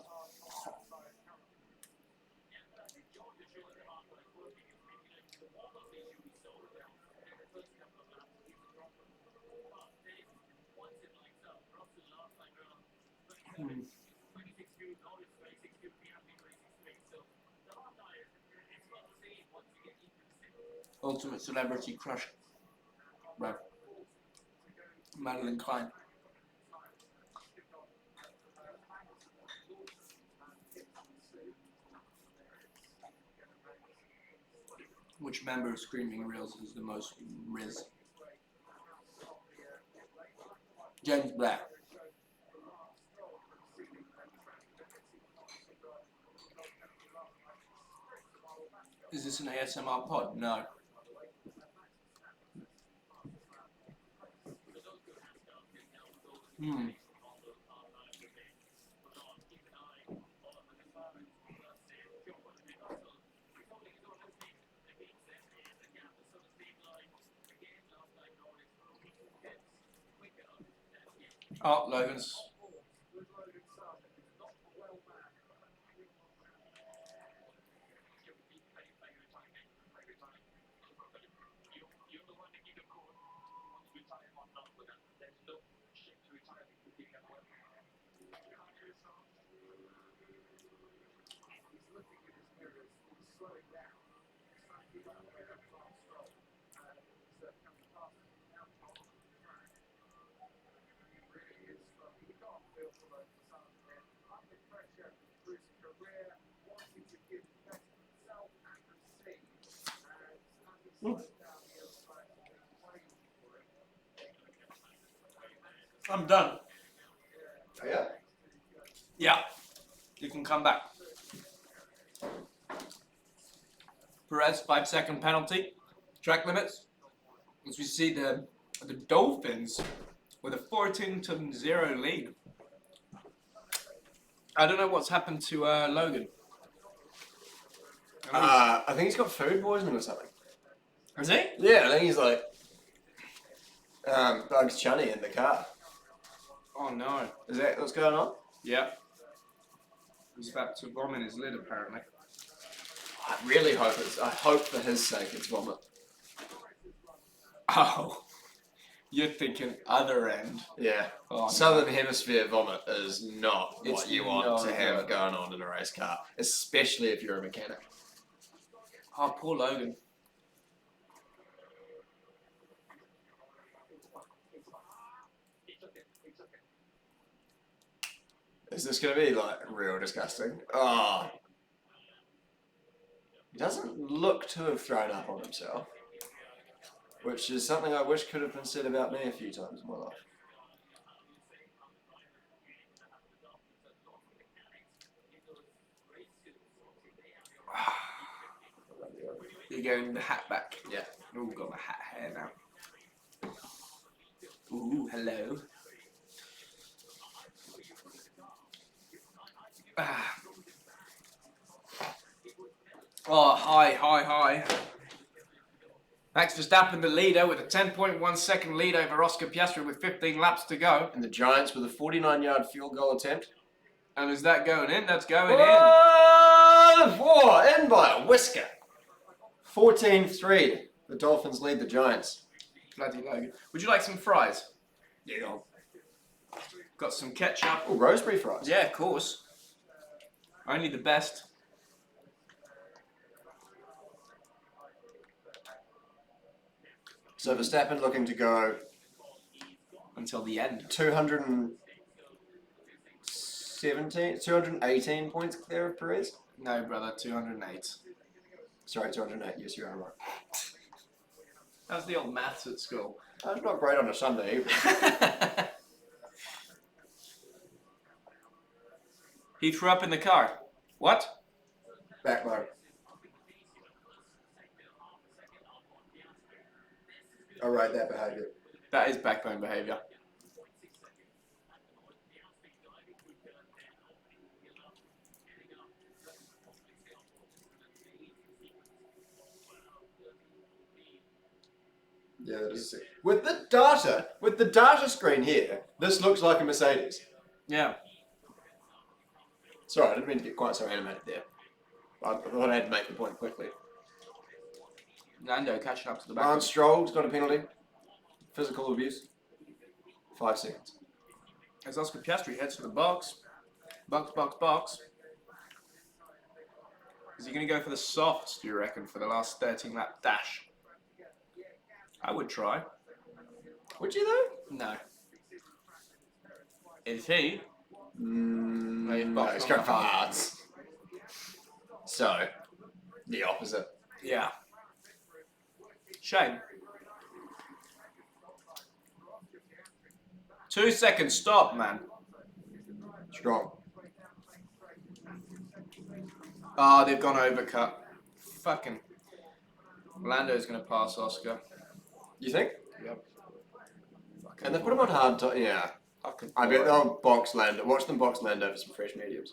Ultimate Celebrity Crush. Right. Madeline Klein. Which member of Screaming Reels is the most Riz? James Black. Is this an ASMR pod? No. Oh, Logan's. I'm done. Oh, yeah. Yeah. You can come back. Perez, 5-second penalty. Track limits. As we see the Dolphins with a 14-0 lead. I don't know what's happened to Logan. I think he's got food poisoning or something. Is he? Yeah, I think he's like Bugs Chunny in the car. Oh no. Is that what's going on? Yeah. He's about to vomit his lid apparently. I really hope I hope for his sake it's vomit. Oh. You're thinking other end. Yeah. Oh, Southern Hemisphere vomit is not It's what you want to not have good. going on in a race car, especially if you're a mechanic. Oh, poor Logan. Is this going to be like real disgusting? Oh. He doesn't look to have thrown up on himself, which is something I wish could have been said about me a few times in my life. You're getting the hat back. Yeah. Ooh, got my hat hair now. Ooh, hello. Ah. Oh, hi. Max Verstappen, the leader, with a 10.1 second lead over Oscar Piastri with 15 laps to go. And the Giants with a 49-yard field goal attempt. And is that going in? That's going in. In by a whisker. 14-3. The Dolphins lead the Giants. Bloody Logan. Would you like some fries? Yeah, go on. Got some ketchup. Oh, rosemary fries. Yeah, of course. Only the best. So Verstappen looking to go Until the end. 218 points clear of Perez. No, brother, 208. Sorry, 208. Yes, you are right. That's the old maths at school. That's not great on a Sunday evening. He threw up in the car. What? Backbone. All right, that behaviour. That is backbone behaviour. Yeah, that is sick. With the data screen here, this looks like a Mercedes. Yeah. Sorry, I didn't mean to get quite so animated there. I thought I had to make the point quickly. Lando catching up to the back. Lance Stroll's got a penalty. Physical abuse. 5 seconds. As Oscar Piastri heads for the box. Box. Is he going to go for the softs, do you reckon, for the last 13 lap dash? I would try. Would you though? No. Is he? No, he's boxed going on for hards. So, the opposite. Yeah. Shame. 2 seconds, stop, man. Strong. Oh, they've gone overcut. Fucking. Lando's going to pass Oscar. You think? Yep. And they put him on hard top. Yeah. I bet they'll box Lando. Watch them box Lando for some fresh mediums.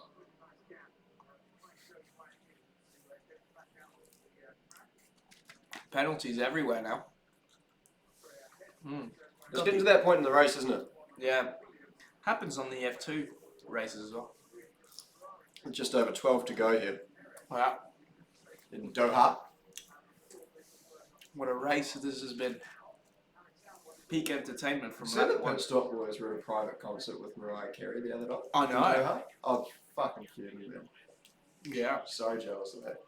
Penalties everywhere now. It's getting to that point in the race, isn't it? Yeah. Happens on the F2 races as well. Just over 12 to go here Wow. in Doha. What a race this has been. Peak entertainment from So the lap 1. pit stop boys were in a private concert with Mariah Carey the other night. I in know. Doha. I was fucking kidding, man. Yeah. So jealous of that.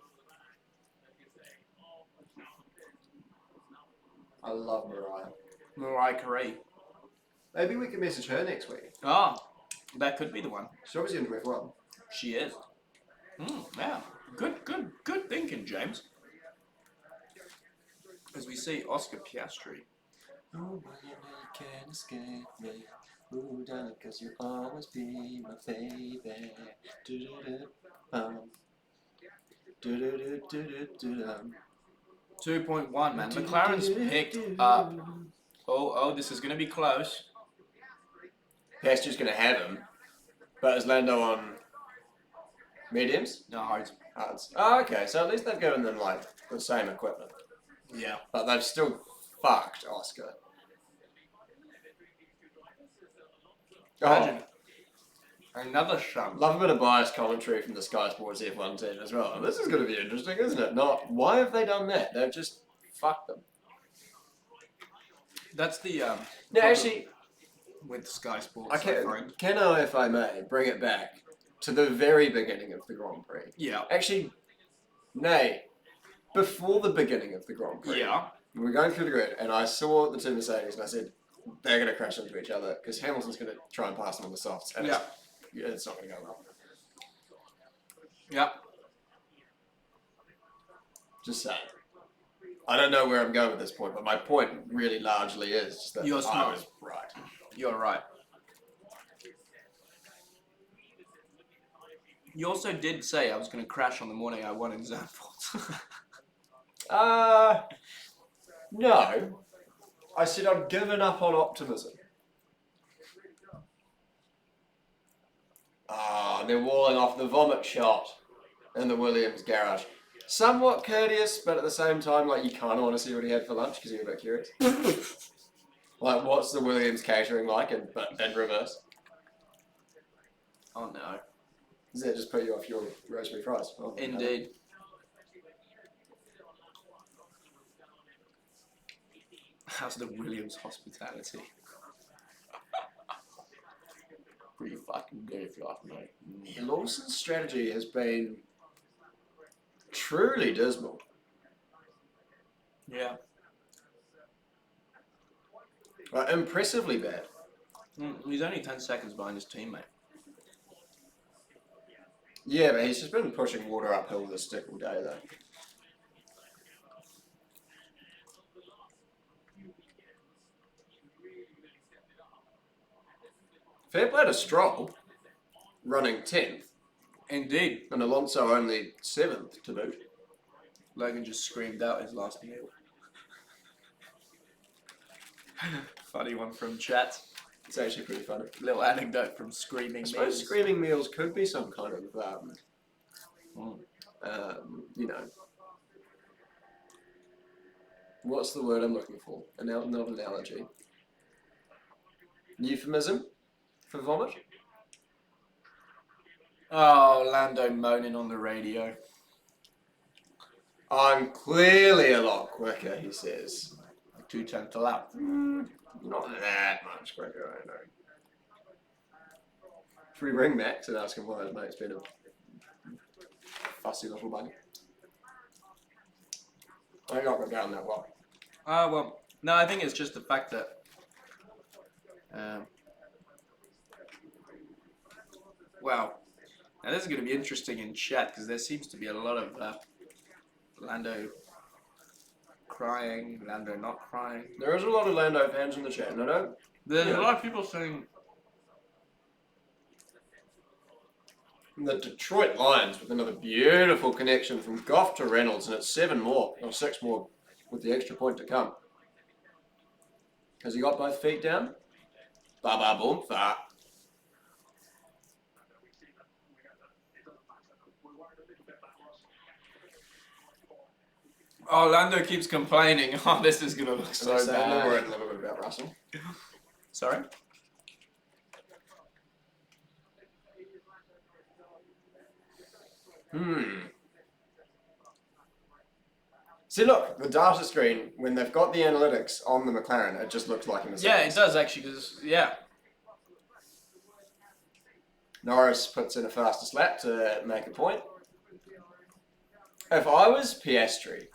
I love Mariah. Mariah Carey. Maybe we can message her next week. Oh, that could be the one. She's obviously into F1. She is. Yeah. Good thinking, James. As we see, Oscar Piastri. Oh, you can't escape me. Ooh, darling, 'cause you'll always be my baby. Do-do-do. 2.1, man. McLaren's picked up. Oh, this is going to be close. Piastri's going to have him. But is Lando on mediums? No, hards. Hards. Oh, okay. So at least they've given them, like, the same equipment. Yeah. But they've still fucked Oscar. Imagine. Another shun. Love a bit of biased commentary from the Sky Sports F1 team as well. This is going to be interesting, isn't it? Not, why have they done that? They've just fucked them. That's the Now, actually, with Sky Sports. I can I, if I may, bring it back to the very beginning of the Grand Prix. Yeah. Actually, before the beginning of the Grand Prix. Yeah. We were going through the grid, and I saw the two Mercedes, and I said, they're going to crash into each other, because Hamilton's going to try and pass them on the softs, and it's not going to go well. Yeah. Just saying. I don't know where I'm going with this point, but my point really largely is just that I was right. You're right. You also did say I was going to crash on the morning I won in Zandvoort. No. I said I'd given up on optimism. They're walling off the vomit shot in the Williams garage. Somewhat courteous, but at the same time, like, you kind of want to see what he had for lunch because you're a bit curious. Like, what's the Williams catering like, but in reverse? Oh no. Does that just put you off your rosemary fries? Oh, Indeed. No. How's the Williams hospitality? Pretty fucking good if you ask me. Lawson's strategy has been truly dismal. Yeah. Impressively bad. He's only 10 seconds behind his teammate. Yeah, but he's just been pushing water uphill with a stick all day, though. Fair play to Stroll, running 10th. Indeed. And Alonso only 7th to boot. Logan just screamed out his last meal. Funny one from chat. It's actually pretty funny. Little anecdote from Screaming I suppose Meals. Screaming Meals could be some kind of, you know, what's the word I'm looking for? Not an analogy. Euphemism for vomit? Oh, Lando moaning on the radio. I'm clearly a lot quicker, he says. 2/10 a lap. Not that much quicker, I know. Should we ring Max and ask him why his mate's been a fussy little bunny? I ain't not gone down that well. Well, no, I think it's just the fact that wow. Now this is going to be interesting in chat because there seems to be a lot of Lando crying, Lando not crying. There is a lot of Lando fans in the chat, no doubt. There's a lot of people saying the Detroit Lions with another beautiful connection from Goff to Reynolds, and it's 6 more with the extra point to come. Has he got both feet down? Ba ba boom fa. oh, Lando keeps complaining. Oh, this is going to look so bad. I'm worried a little bit about Russell. Sorry? See, look, the data screen, when they've got the analytics on the McLaren, it just looks like a Mercedes. Yeah, it does actually, because, yeah. Norris puts in a fastest lap to make a point. If I was Piastri,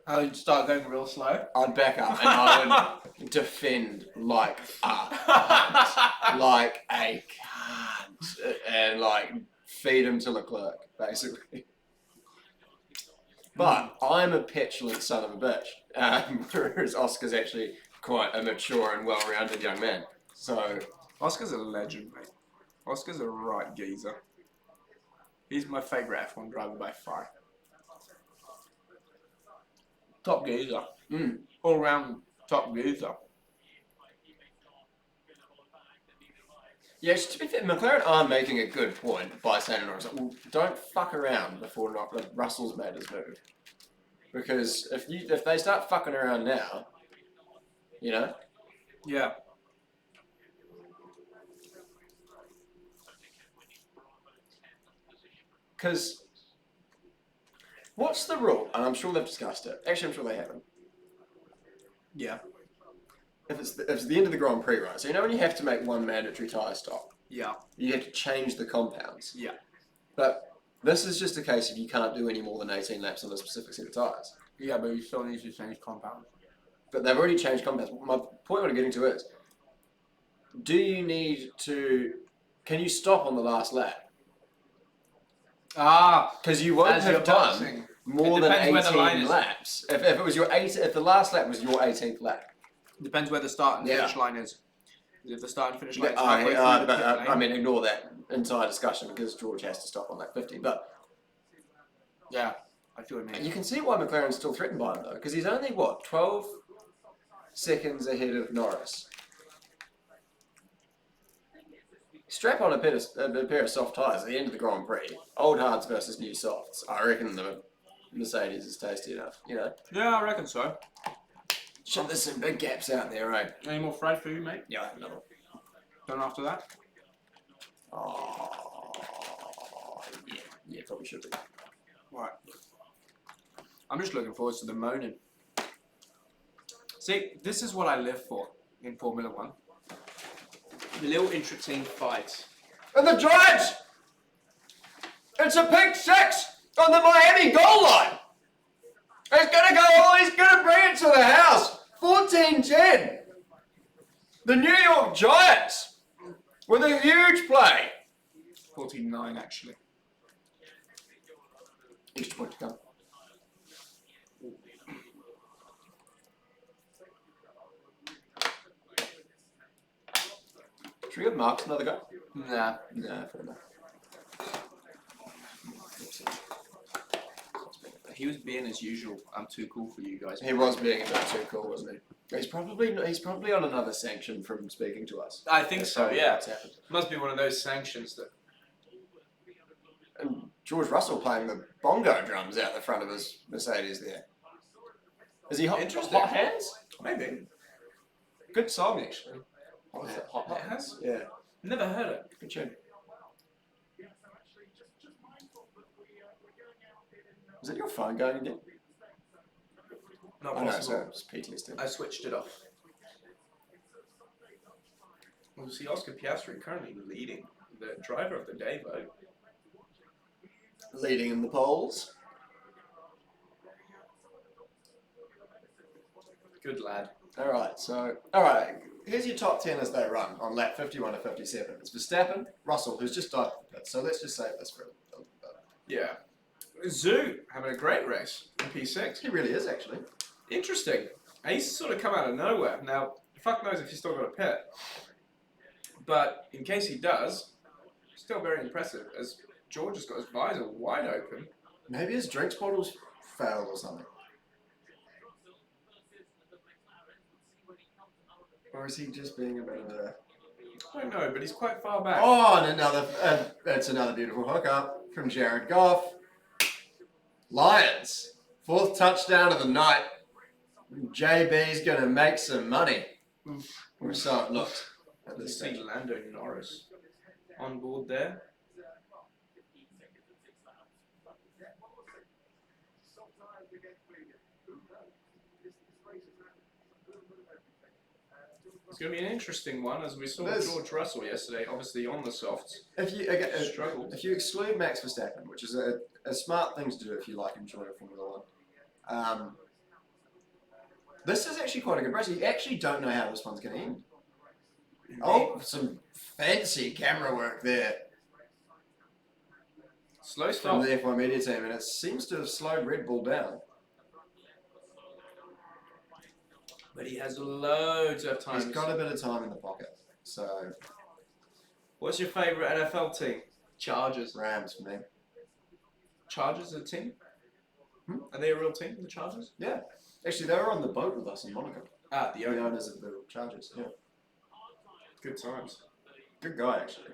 I'd start going real slow. I'd back up and I would defend like a cunt. Like a cunt. And like feed him to Leclerc, basically. But I'm a petulant son of a bitch. Whereas Oscar's actually quite a mature and well-rounded young man. So Oscar's a legend, mate. Oscar's a right geezer. He's my favourite F1 driver by far. Top geezer. All round top geezer. yeah, to be fair, McLaren are making a good point by saying, well, don't fuck around before Russell's made his move. Because if they start fucking around now, you know? Yeah. Because what's the rule? And I'm sure they've discussed it. Actually, I'm sure they haven't. Yeah. If it's the end of the Grand Prix, right? So you know when you have to make one mandatory tyre stop? Yeah. You have to change the compounds. Yeah. But this is just a case of you can't do any more than 18 laps on a specific set of tyres. Yeah, but you still need to change compounds. But they've already changed compounds. My point what I'm getting to is, do you need to... Can you stop on the last lap? Because you won't have done more than 18 laps. If it was if the last lap was your 18th lap. Depends where the start and finish line is. If the start and finish line is halfway through the pit lane. I mean, ignore that entire discussion because George has to stop on lap 50. But yeah, I feel what you mean. you can see why McLaren's still threatened by him though, because he's only 12 seconds ahead of Norris. Strap on a pair of soft tyres at the end of the Grand Prix. Old hards versus new softs. I reckon the Mercedes is tasty enough, you know? Yeah, I reckon so. Shit, there's some big gaps out there, right? Any more fried food, mate? Yeah, I have another one. Done after that? Oh, yeah, probably should be. Right. I'm just looking forward to the moaning. See, this is what I live for in Formula One. The little intra-team fights. And the drives! It's a pick six on the Miami goal line! He's gonna bring it to the house! 14-10! The New York Giants! With a huge play! 14-9, actually. Extra point to come. Should we give Marks another go? Nah. Nah, fair enough. He was being as usual. I'm too cool for you guys. He was being a bit too cool, wasn't he? He's probably on another sanction from speaking to us. I think so, yeah. What's happened. Must be one of those sanctions that... And George Russell playing the bongo drums out the front of his Mercedes there. Is he hot hands? Maybe. Good song, actually. What is it? Hot Hands? Yeah. Never heard it. Good tune. Was it your phone going again? Not Oh no, possible. sorry, it was PTSD. I switched it off. Well, see, Oscar Piastri currently leading the driver of the day vote. Leading in the polls. Good lad. Alright, here's your top 10 as they run on lap 51 to 57. It's Verstappen, Russell, who's just died for the pit, so let's just save this for a little bit. Yeah. Zoo having a great race in P6. He really is, actually. Interesting. He's sort of come out of nowhere. Now, fuck knows if he's still got a pit. But in case he does, still very impressive as George has got his visor wide open. Maybe his drinks bottle's failed or something. Or is he just being a bit of a... I don't know, but he's quite far back. Oh, and that's another beautiful hookup from Jared Goff. Lions, 4th touchdown of the night. JB's going to make some money. Or so it looked at You this see stage. Lando Norris on board there. It's going to be an interesting one, as we saw George Russell yesterday, obviously on the softs. Struggled. If you exclude Max Verstappen, which is a smart thing to do if you like enjoying Formula One, This is actually quite a good race. You actually don't know how this one's going to end. Oh, some fancy camera work there. Slow From stop. the F1 media team, and it seems to have slowed Red Bull down. But he has loads of time. He's got a bit of time in the pocket. So, what's your favourite NFL team? Chargers. Rams for me. Chargers are a team? Are they a real team, the Chargers? Yeah. Actually, they were on the boat with us in Monaco. Ah, The owners of the Chargers, yeah. Good times. Good guy, actually.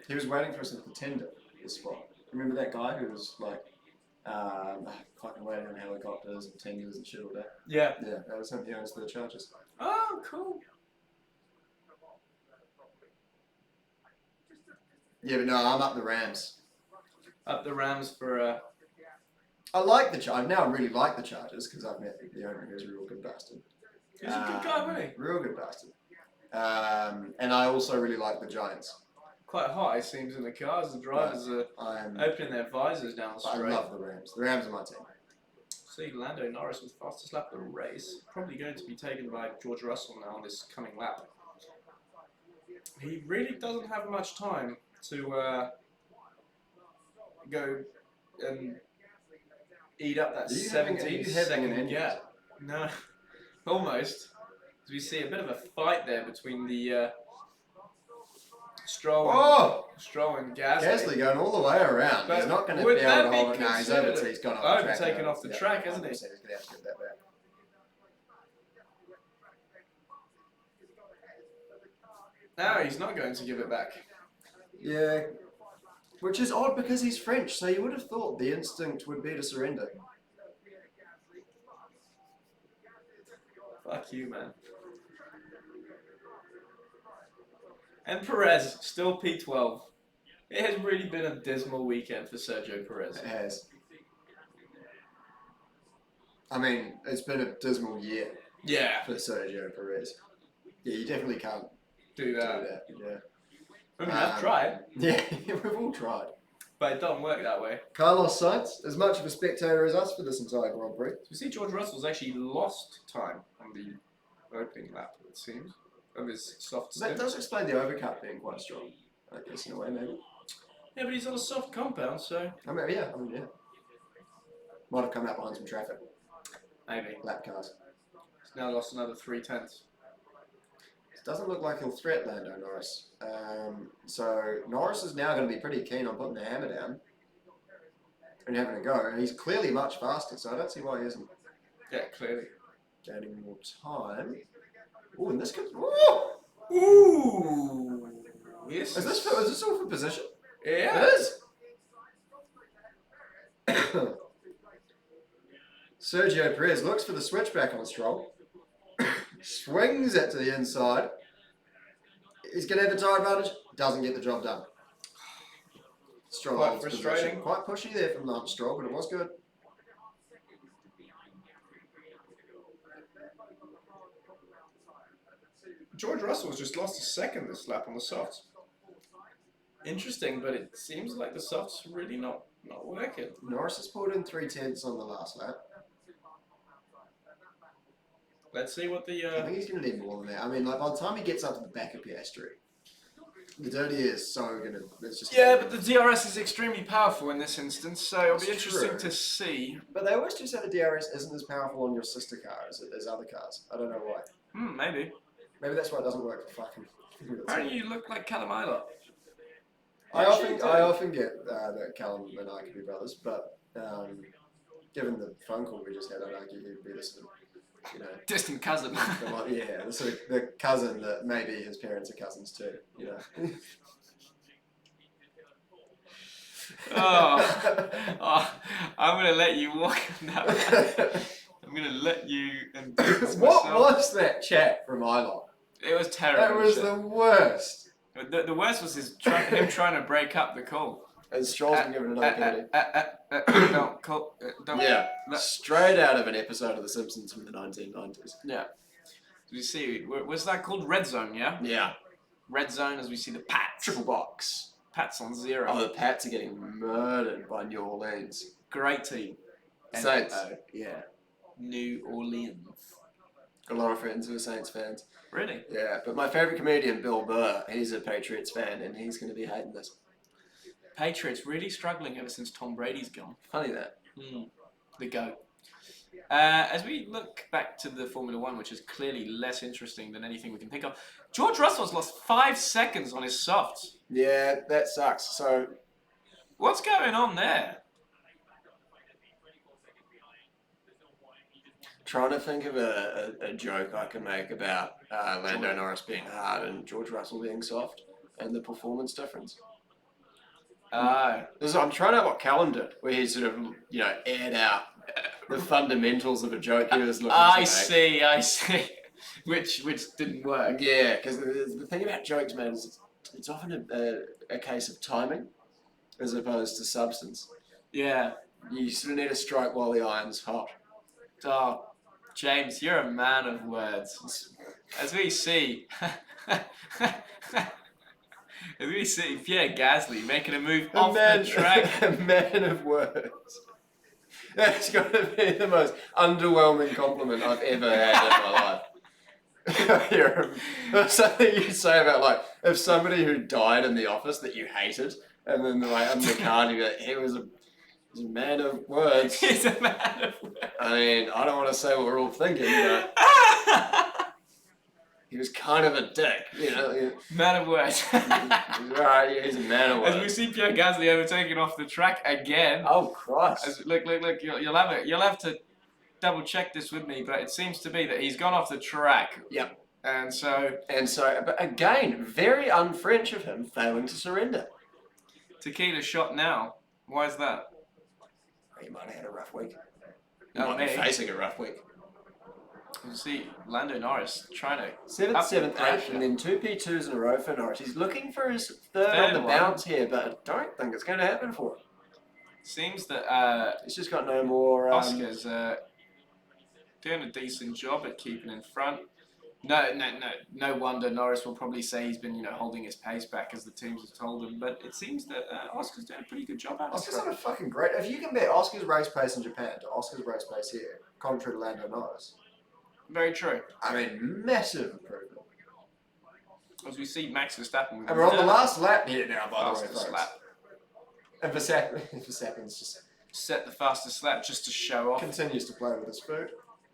He was waiting for us at the tender, this spot. Remember that guy who was like, fucking waiting on helicopters and tenders and shit all day? Yeah. Yeah, that was him. He owns the Chargers. Oh, cool. Yeah, but no, I'm up the Rams. Up the Rams for I like the Chargers. Now I really like the Chargers because I've met the owner who's a real good bastard. He's a good guy, wasn't he? Real good bastard. And I also really like the Giants. Quite hot, it seems, in the cars. The drivers are opening their visors down the I straight. love the Rams. The Rams are my team. See, Lando Norris was fastest lap of the race. Probably going to be taken by George Russell now on this coming lap. He really doesn't have much time to go and eat up that 17-second gap. No, almost. We see a bit of a fight there between the Stroll and Gasly. Gasly going all the way around. But he's not going to would be able to that be hold it. No, he's over. considered- He's gone off the track. taken off the track, hasn't he? He's going to have to get that back. No, he's not going to give it back. Yeah. Which is odd because he's French, so you would have thought the instinct would be to surrender. Fuck you, man. And Perez, still P12. It has really been a dismal weekend for Sergio Perez. It has. I mean, it's been a dismal year Yeah. for Sergio Perez. Yeah, you definitely can't Do that. do that. Yeah. I mean, I've tried, Yeah, we've all tried. but it doesn't work that way. Carlos Sainz, as much of a spectator as us for this entire Grand Prix. You see, George Russell's actually lost time on the opening lap, it seems, of his soft That stint. does explain the overcut being quite strong, I guess, in a way, maybe. Yeah, but he's on a soft compound, so I mean, yeah. Might have come out behind some traffic, maybe. lap cars. He's now lost another 3/10. It doesn't look like he'll threat Lando Norris. So Norris is now going to be pretty keen on putting the hammer down and having a go. And he's clearly much faster, so I don't see why he isn't Yeah, clearly. gaining more time. Oh, and this could. Ooh! Ooh! Yes. Is this all for position? Yeah. It is. Sergio Perez looks for the switchback on Stroll. Swings it to the inside. He's going to have the tyre advantage. Doesn't get the job done. Stroll Quite holds frustrating. position. Quite pushy there from Lance Stroll, but it was good. George Russell's just lost a second this lap on the softs. Interesting, but it seems like the softs really not working. Norris has pulled in 3/10 on the last lap. Let's see what the I think he's going to need more than that. I mean, like by the time he gets up to the back of Piastri, the dirty is so going to. It's just. yeah, but the DRS is extremely powerful in this instance, so it'll be It's interesting true. to see. But they always do say the DRS isn't as powerful on your sister car as other cars. I don't know why. Maybe. Maybe that's why it doesn't work for fucking. Apparently, you look like Callum Isla. I often get that Callum and I could be brothers, but given the phone call we just had, I'd argue he'd be the sort of, Distant cousin. the sort of the cousin that maybe his parents are cousins too, oh, I'm gonna let you walk now. I'm gonna let you and do this What myself. was that chat from Ilon? It was terrible. That was the worst. The worst was him trying to break up the call. And Stroll's been given another penalty. Don't call. Don't. Yeah, straight out of an episode of The Simpsons from the 1990s. Yeah. Did you see? Was that called Red Zone? Yeah. Yeah. Red Zone, as we see the Pats. Triple box. Pats on 0. Oh, the Pats are getting murdered by New Orleans. Great team. Saints. Yeah. New Orleans. A lot of friends who are Saints fans. Really? Yeah, but my favourite comedian, Bill Burr, he's a Patriots fan, and he's going to be hating this. Patriots really struggling ever since Tom Brady's gone. Funny that. The GOAT. As we look back to the Formula One, which is clearly less interesting than anything we can think of, George Russell's lost 5 seconds on his softs. Yeah, that sucks. So, what's going on there? Trying to think of a joke I can make about Lando Norris being hard and George Russell being soft, and the performance difference. I'm trying out what Callum did, where he sort of, aired out the fundamentals of a joke he was looking to make. I see. Which didn't work. Yeah, because the thing about jokes, man, is it's often a case of timing as opposed to substance. Yeah. You sort of need to strike while the iron's hot. Oh, James, you're a man of words. As we see... As we see Pierre Gasly making a move off the track. A man of words. That's got to be the most underwhelming compliment I've ever had in my life. There's something you say about, like, if somebody who died in the office that you hated, and then like in the car, you go, he was a man of words. He's a man of words. I mean, I don't want to say what we're all thinking, but he was kind of a dick, Man of words. Right, yeah, he's a man of words. As we see Pierre Gasly overtaking off the track again. Oh Christ! Look! You'll have to double check this with me, but it seems to be that he's gone off the track. Yep. And so, but again, very un-French of him, failing to surrender. Tequila shot now. Why is that? He might have had a rough week. He Oh, might be facing a rough week. You see Lando Norris trying to 7th, 7th, 8th, and then 2 P2s in a row for Norris. He's looking for his third on the bounce here, but I don't think it's going to happen for him. Seems that he's just got no more. Oscar's doing a decent job at keeping in front. No wonder Norris will probably say he's been, holding his pace back as the teams have told him. But it seems that Oscar's doing a pretty good job out of it. Oscar's done a fucking great. If you compare Oscar's race pace in Japan to Oscar's race pace here, contrary to Lando Norris. Very true. I mean, massive improvement. As we see Max Verstappen. And we're on the last lap here now, by the way, folks. lap. And Verstappen's just set the fastest lap just to show off. Continues to play with his food.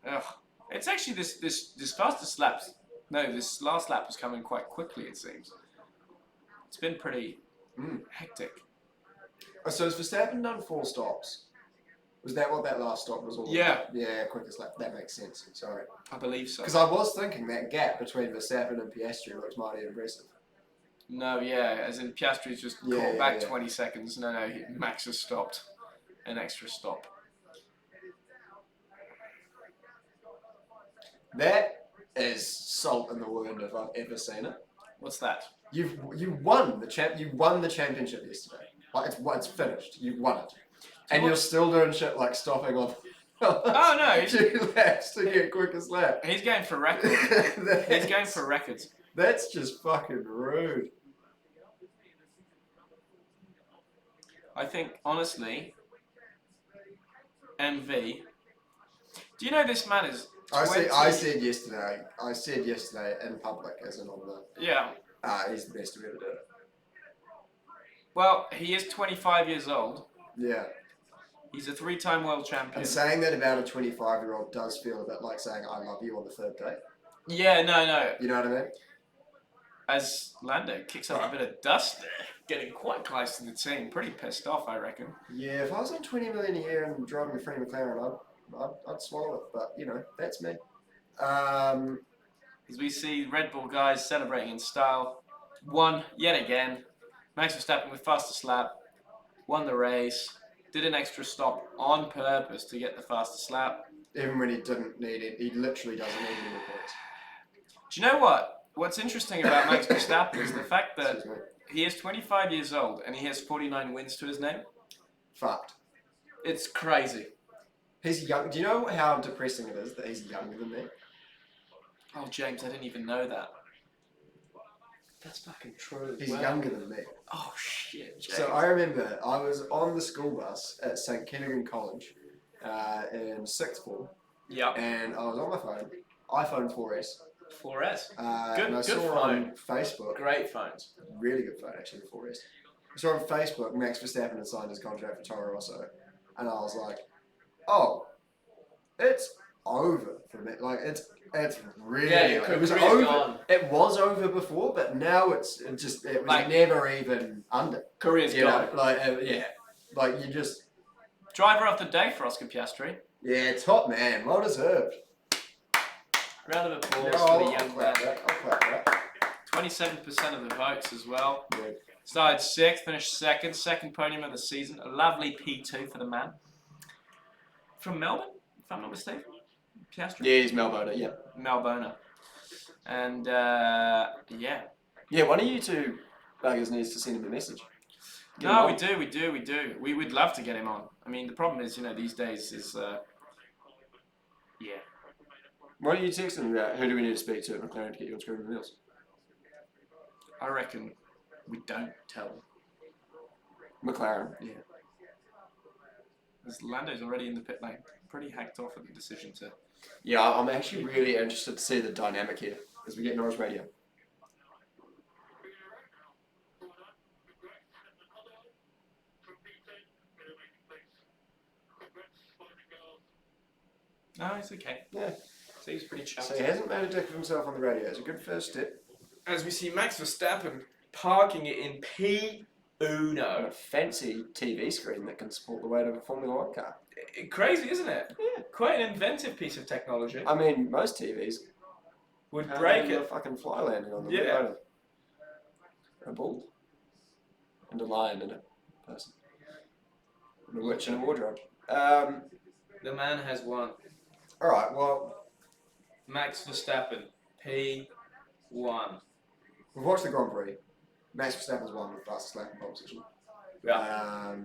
Ugh. It's actually this fastest lap. No, this last lap was coming quite quickly, it seems. It's been pretty hectic. Oh, so has Verstappen done 4 stops? Was that what that last stop was all Yeah. about? Yeah, quickest lap. That makes sense. Sorry. I believe so. Because I was thinking that gap between Verstappen and Piastri looks mighty impressive. No, yeah, as in Piastri's just caught back 20 seconds. No, Max has stopped. An extra stop. That is salt in the wound if I've ever seen it. What's that? You won the championship yesterday. Like it's finished. You won it. And you're still doing shit like stopping on Oh no! 2 laps to get quickest lap. He's going for records. He's going for records. That's just fucking rude. I think honestly, MV. Do you know this man is? 20... I said yesterday in public, as in on the. Yeah. He's the best who ever did it. Well, he is 25 years old. Yeah. He's a 3-time world champion. And saying that about a 25-year-old does feel a bit like saying "I love you" on the 3rd date. Yeah, no. You know what I mean? As Lando kicks up a bit of dust there, getting quite close to the team. Pretty pissed off, I reckon. Yeah, if I was on 20 million a year and driving a Freddie McLaren, I'd swallow it. But that's me. As we see Red Bull guys celebrating in style, won yet again. Max Verstappen with fastest lap, won the race. Did an extra stop on purpose to get the fastest lap. Even when he didn't need it, he literally doesn't need any points. Do you know what? What's interesting about Max Verstappen is the fact that he is 25 years old and he has 49 wins to his name. Fucked. It's crazy. He's young. Do you know how depressing it is that he's younger than me? Oh, James, I didn't even know that. That's fucking true. He's younger than me. Oh, shit, James. So I remember I was on the school bus at St. Kentigern College in 6th form. Yeah. And I was on my phone iPhone 4S. 4S. And I saw phone. on Facebook. Great phones. Really good phone, actually, the 4S. I saw on Facebook Max Verstappen had signed his contract for Toro Rosso. And I was like, oh, it's over for me. Like, it's really... it was over. Gone. It was over before, but now it was like, never even under. Career's gone. Like, you just... Driver of the day for Oscar Piastri. Yeah, top man. Well deserved. Round of applause for the young man. I'll clap that. 27% of the votes as well. Yeah. Started 6th, finished second podium of the season. A lovely P2 for the man. From Melbourne, if I'm not mistaken. Piastri? Yeah, he's Melbourne, yeah. Melbourne. And, yeah. Yeah, one of you two buggers needs to send him a message. No, we do. We would love to get him on. I mean, the problem is, these days is, yeah. Why don't you text him about who do we need to speak to at McLaren to get you on Screen Meals? I reckon we don't tell them. McLaren. Yeah. Because Lando's already in the pit lane. Pretty hacked off at the decision to... Yeah, I'm actually really interested to see the dynamic here as we get Norris Radio. No, it's okay. Yeah. So he's pretty chuffed. So he hasn't made a dick of himself on the radio. It's a good first step. As we see Max Verstappen parking it in And P1. a fancy TV screen that can support the weight of a Formula 1 car. Crazy, isn't it? Yeah. Quite an inventive piece of technology. I mean, most TVs Would can't break handle it. a fucking fly landing on them. Yeah. don't they? A bull. And a lion and a person. And a witch and a wardrobe. The man has won. Alright, well, Max Verstappen, P1. we've watched the Grand Prix. Max Verstappen's won with fastest lap in pole position. Yeah.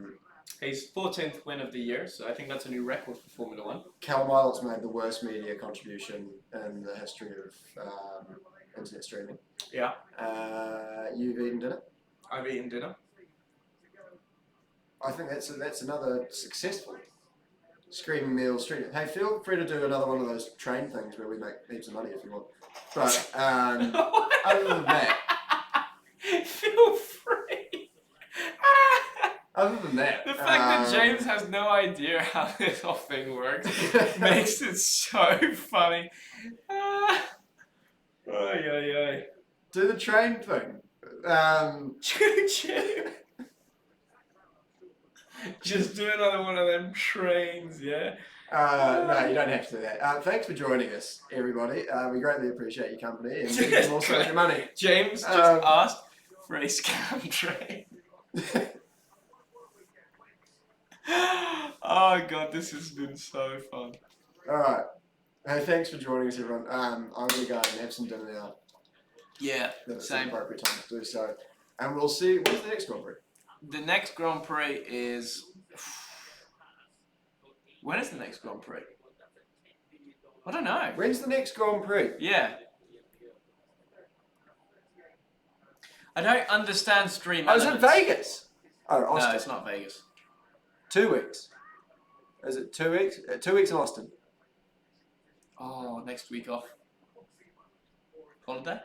His 14th win of the year, so I think that's a new record for Formula 1. Callum Ilot's made the worst media contribution in the history of internet streaming. Yeah. You've eaten dinner. I've eaten dinner. I think that's another successful Screaming Meals stream. Hey, feel free to do another one of those train things where we make heaps of money if you want. But other than that, Feel free. other than that, The fact that James has no idea how this whole thing works makes it so funny. do the train thing. Choo choo. Just do another one of them trains, yeah? No, you don't have to do that. Thanks for joining us, everybody. We greatly appreciate your company and thank you also for your money. James just asked for a scam train. Oh god, this has been so fun. Alright. Hey, thanks for joining us, everyone. I'm going to go and have some dinner now. Yeah, That's same. the appropriate time to do so. And we'll see. When's the next Grand Prix? The next Grand Prix is... When is the next Grand Prix? I don't know. When's the next Grand Prix? Yeah. I don't understand stream Oh, is it elements. Vegas? Oh, Austin. No, it's not Vegas. 2 weeks. Is it 2 weeks? 2 weeks in Austin. Oh, next week off. Holiday?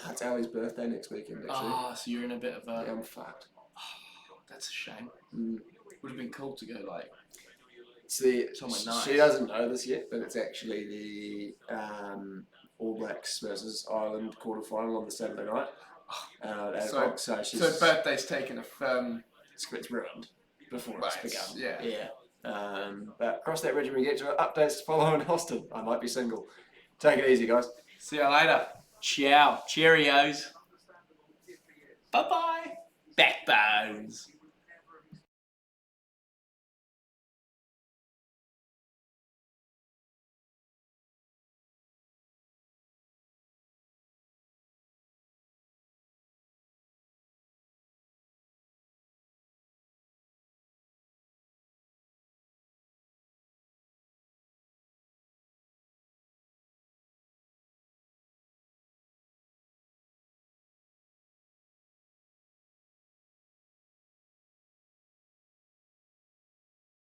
That's Ali's birthday next weekend, actually. Ah, so you're in a bit of a... Yeah, I'm fucked. That's a shame. Mm. Would have been cool to go like... See, Somewhere nice. she doesn't know this yet, but it's actually the All Blacks versus Ireland quarterfinal on the Saturday night. At 8 o'clock. So she's... So birthday's taken a firm... It's ruined before Right, it's begun. yeah. Yeah. But cross that bridge when we get to it. Updates to follow in Austin. I might be single. Take it easy, guys. See you later. Ciao. Cheerios. Bye-bye. Backbones.